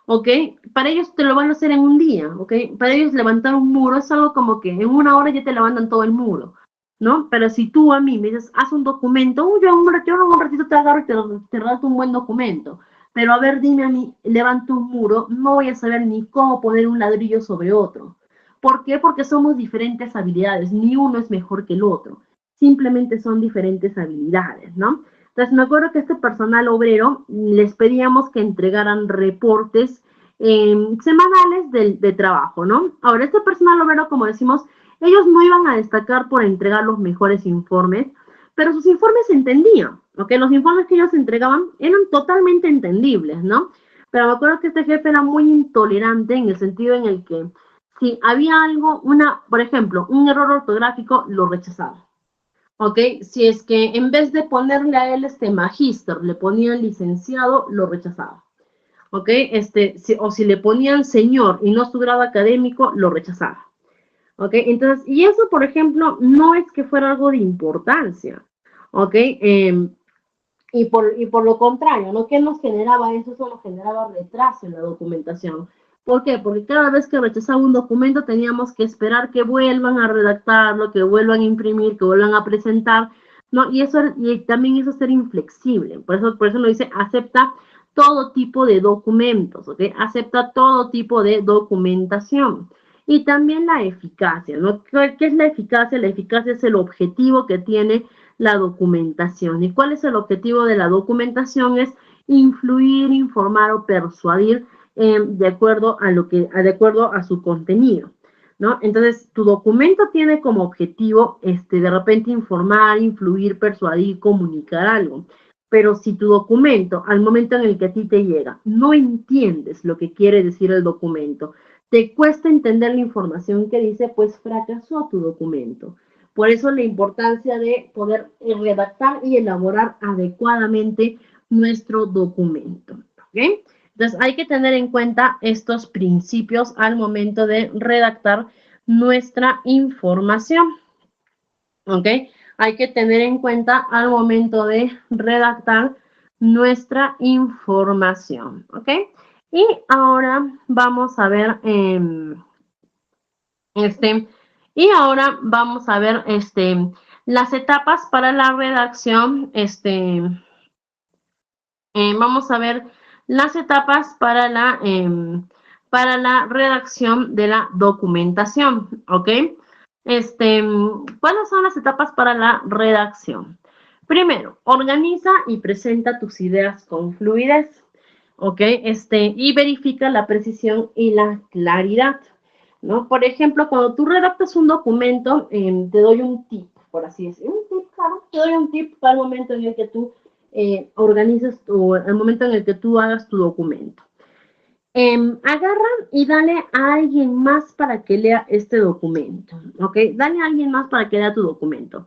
Speaker 1: ¿ok? Para ellos te lo van a hacer en un día, ¿ok? Para ellos levantar un muro es algo como que en una hora ya te levantan todo el muro, ¿no? Pero si tú a mí me dices, haz un documento, yo en un ratito te agarro y te redacto un buen documento. Pero a ver, dime a mí, levanto un muro, no voy a saber ni cómo poner un ladrillo sobre otro. ¿Por qué? Porque somos diferentes habilidades, ni uno es mejor que el otro. Simplemente son diferentes habilidades, ¿no? Entonces me acuerdo que este personal obrero les pedíamos que entregaran reportes semanales de trabajo, ¿no? Ahora, este personal obrero, como decimos, ellos no iban a destacar por entregar los mejores informes, pero sus informes se entendían, ¿ok? Los informes que ellos entregaban eran totalmente entendibles, ¿no? Pero me acuerdo que este jefe era muy intolerante en el sentido en el que si había algo, por ejemplo, un error ortográfico, lo rechazaba. ¿Ok? Si es que en vez de ponerle a él magíster, le ponían licenciado, lo rechazaba. ¿Ok? O si le ponían señor y no su grado académico, lo rechazaba. ¿Ok? Entonces, y eso, por ejemplo, no es que fuera algo de importancia. ¿Ok? Y por lo contrario, ¿no? ¿Qué nos generaba eso? Eso nos generaba retraso en la documentación. ¿Por qué? Porque cada vez que rechazaba un documento teníamos que esperar que vuelvan a redactarlo, que vuelvan a imprimir, que vuelvan a presentar, ¿no? Y también eso es ser inflexible. Por eso lo dice, acepta todo tipo de documentos, ¿ok? Acepta todo tipo de documentación. Y también la eficacia, ¿no? ¿Qué es la eficacia? La eficacia es el objetivo que tiene la documentación. ¿Y cuál es el objetivo de la documentación? Es influir, informar o persuadir de acuerdo a su contenido, ¿no? Entonces, tu documento tiene como objetivo, de repente informar, influir, persuadir, comunicar algo. Pero si tu documento, al momento en el que a ti te llega, no entiendes lo que quiere decir el documento, te cuesta entender la información que dice, pues fracasó tu documento. Por eso la importancia de poder redactar y elaborar adecuadamente nuestro documento, ¿ok? Entonces hay que tener en cuenta estos principios al momento de redactar nuestra información, ¿ok? Hay que tener en cuenta al momento de redactar nuestra información, ¿ok? Y ahora vamos a ver, las etapas para la redacción, vamos a ver las etapas para la redacción de la documentación, ¿ok? ¿Cuáles son las etapas para la redacción? Primero, organiza y presenta tus ideas con fluidez, ¿ok? Y verifica la precisión y la claridad, ¿no? Por ejemplo, cuando tú redactas un documento, te doy un tip, por así decirlo, te doy un tip para el momento en el que tú organizas el momento en el que tú hagas tu documento. Agarra y dale a alguien más para que lea este documento, ¿ok? Dale a alguien más para que lea tu documento.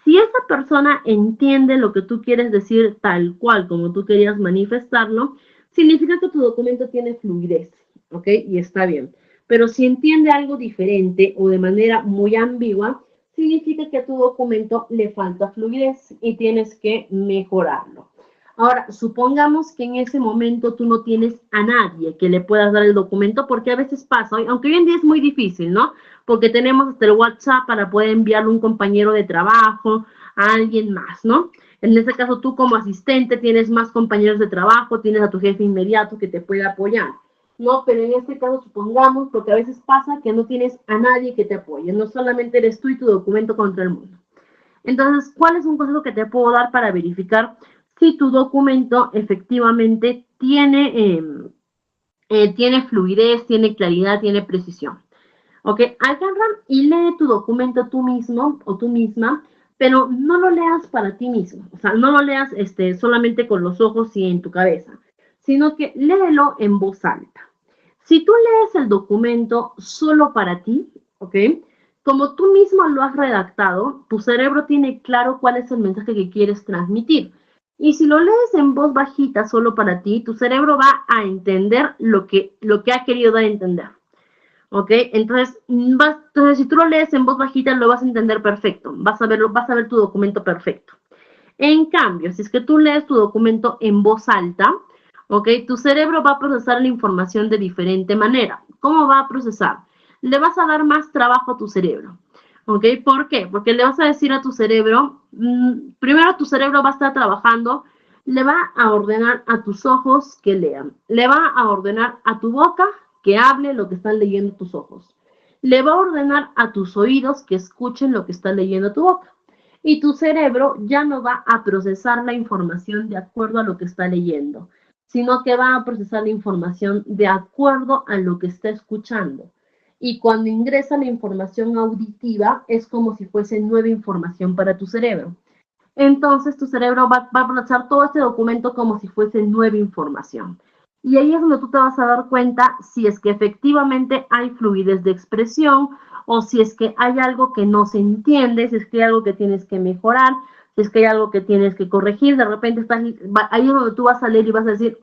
Speaker 1: Si esa persona entiende lo que tú quieres decir tal cual como tú querías manifestarlo, significa que tu documento tiene fluidez, ¿ok? Y está bien. Pero si entiende algo diferente o de manera muy ambigua, significa que a tu documento le falta fluidez y tienes que mejorarlo. Ahora, supongamos que en ese momento tú no tienes a nadie que le puedas dar el documento, porque a veces pasa, aunque hoy en día es muy difícil, ¿no? Porque tenemos hasta el WhatsApp para poder enviarle a un compañero de trabajo, a alguien más, ¿no? En este caso, tú como asistente tienes más compañeros de trabajo, tienes a tu jefe inmediato que te puede apoyar, ¿no? Pero en este caso, supongamos, porque a veces pasa que no tienes a nadie que te apoye, no solamente eres tú y tu documento contra el mundo. Entonces, ¿cuál es un consejo que te puedo dar para verificar si tu documento efectivamente tiene fluidez, tiene claridad, tiene precisión? ¿Ok? Agarra y lee tu documento tú mismo o tú misma, pero no lo leas para ti mismo. O sea, no lo leas solamente con los ojos y en tu cabeza, sino que léelo en voz alta. Si tú lees el documento solo para ti, ¿ok? Como tú mismo lo has redactado, tu cerebro tiene claro cuál es el mensaje que quieres transmitir. Y si lo lees en voz bajita solo para ti, tu cerebro va a entender lo que ha querido dar a entender. ¿Ok? Entonces, si tú lo lees en voz bajita, lo vas a entender perfecto. Vas a ver tu documento perfecto. En cambio, si es que tú lees tu documento en voz alta, ¿ok? Tu cerebro va a procesar la información de diferente manera. ¿Cómo va a procesar? Le vas a dar más trabajo a tu cerebro, ¿ok? ¿Por qué? Porque le vas a decir a tu cerebro, primero tu cerebro va a estar trabajando, le va a ordenar a tus ojos que lean, le va a ordenar a tu boca que hable lo que están leyendo tus ojos, le va a ordenar a tus oídos que escuchen lo que está leyendo tu boca. Y tu cerebro ya no va a procesar la información de acuerdo a lo que está leyendo, sino que va a procesar la información de acuerdo a lo que está escuchando. Y cuando ingresa la información auditiva, es como si fuese nueva información para tu cerebro. Entonces tu cerebro va a procesar todo este documento como si fuese nueva información. Y ahí es donde tú te vas a dar cuenta si es que efectivamente hay fluidez de expresión o si es que hay algo que no se entiende, si es que hay algo que tienes que mejorar, si es que hay algo que tienes que corregir. De repente ahí es donde tú vas a leer y vas a decir,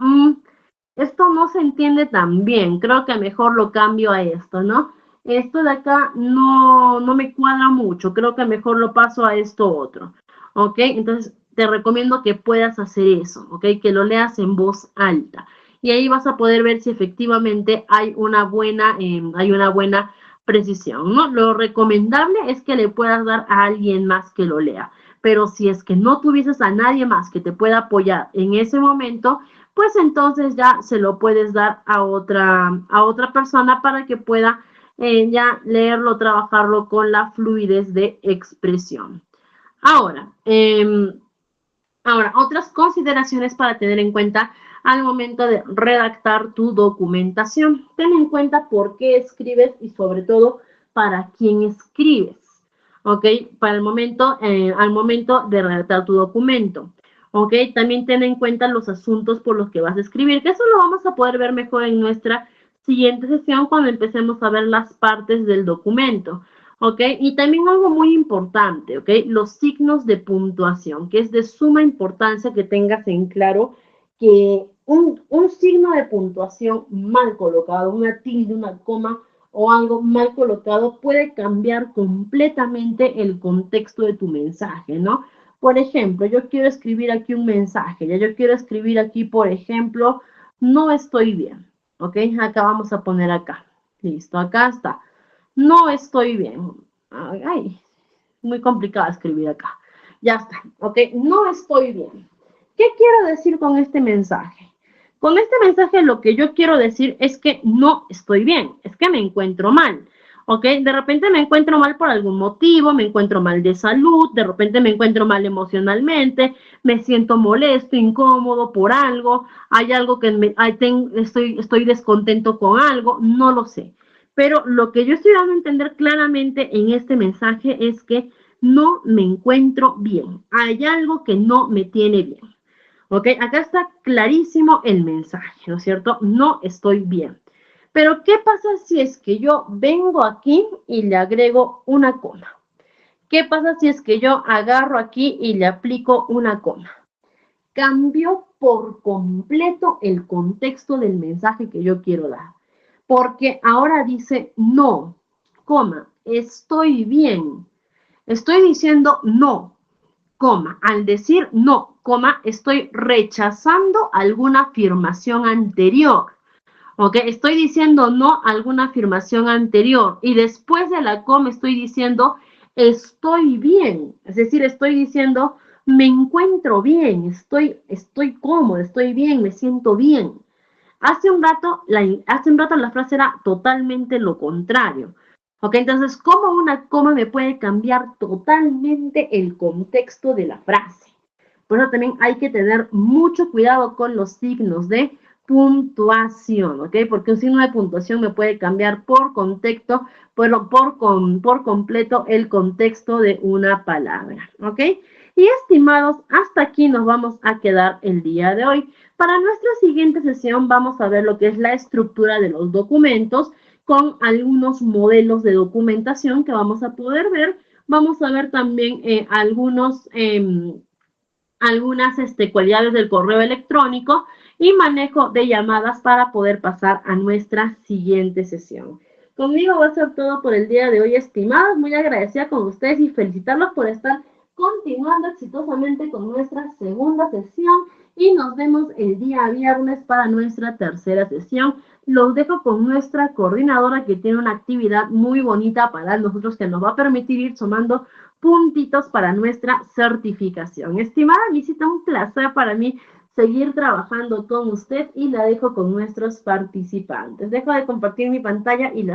Speaker 1: esto no se entiende tan bien, creo que mejor lo cambio a esto, ¿no? Esto de acá no me cuadra mucho, creo que mejor lo paso a esto otro, ¿ok? Entonces te recomiendo que puedas hacer eso, ¿ok? Que lo leas en voz alta. y ahí vas a poder ver si efectivamente hay una buena precisión, ¿no? Lo recomendable es que le puedas dar a alguien más que lo lea, pero si es que no tuvieses a nadie más que te pueda apoyar en ese momento, pues entonces ya se lo puedes dar a otra persona para que pueda ya leerlo, trabajarlo con la fluidez de expresión. Ahora, otras consideraciones para tener en cuenta al momento de redactar tu documentación. Ten en cuenta por qué escribes y sobre todo para quién escribes, ¿ok? Al momento de redactar tu documento, ¿ok? También ten en cuenta los asuntos por los que vas a escribir, que eso lo vamos a poder ver mejor en nuestra siguiente sesión cuando empecemos a ver las partes del documento. ¿Ok? Y también algo muy importante, ¿ok? Los signos de puntuación, que es de suma importancia que tengas en claro que un signo de puntuación mal colocado, una tilde, una coma o algo mal colocado puede cambiar completamente el contexto de tu mensaje, ¿no? Por ejemplo, yo quiero escribir aquí un mensaje, ya yo quiero escribir aquí, por ejemplo, no estoy bien, ¿ok? Acá vamos a poner acá, listo, acá está. No estoy bien. Ay, muy complicado escribir acá. Ya está, ¿ok? No estoy bien. ¿Qué quiero decir con este mensaje? Con este mensaje lo que yo quiero decir es que no estoy bien, es que me encuentro mal, ¿ok? De repente me encuentro mal por algún motivo, me encuentro mal de salud, de repente me encuentro mal emocionalmente, me siento molesto, incómodo por algo, hay algo que estoy descontento con algo, no lo sé. Pero lo que yo estoy dando a entender claramente en este mensaje es que no me encuentro bien. Hay algo que no me tiene bien. ¿Ok? Acá está clarísimo el mensaje, ¿no es cierto? No estoy bien. Pero, ¿qué pasa si es que yo vengo aquí y le agrego una coma? ¿Qué pasa si es que yo agarro aquí y le aplico una coma? Cambio por completo el contexto del mensaje que yo quiero dar. Porque ahora dice no, coma, estoy bien. Estoy diciendo no, coma. Al decir no, coma, estoy rechazando alguna afirmación anterior. ¿Ok? Estoy diciendo no a alguna afirmación anterior. Y después de la coma estoy diciendo estoy bien. Es decir, estoy diciendo me encuentro bien, estoy cómodo, estoy bien, me siento bien. Hace un rato la frase era totalmente lo contrario. ¿Ok? Entonces, ¿cómo una coma me puede cambiar totalmente el contexto de la frase? Por eso también hay que tener mucho cuidado con los signos de puntuación, ¿ok? Porque un signo de puntuación me puede cambiar por contexto, por completo el contexto de una palabra, ¿ok? Y estimados, hasta aquí nos vamos a quedar el día de hoy. Para nuestra siguiente sesión vamos a ver lo que es la estructura de los documentos con algunos modelos de documentación que vamos a poder ver. Vamos a ver también algunas cualidades del correo electrónico y manejo de llamadas para poder pasar a nuestra siguiente sesión. Conmigo va a ser todo por el día de hoy, estimados. Muy agradecida con ustedes y felicitarlos por estar continuando exitosamente con nuestra segunda sesión y nos vemos el día viernes para nuestra tercera sesión. Los dejo con nuestra coordinadora que tiene una actividad muy bonita para nosotros que nos va a permitir ir sumando puntitos para nuestra certificación. Estimada visita, un placer para mí seguir trabajando con usted y la dejo con nuestros participantes. Dejo de compartir mi pantalla y la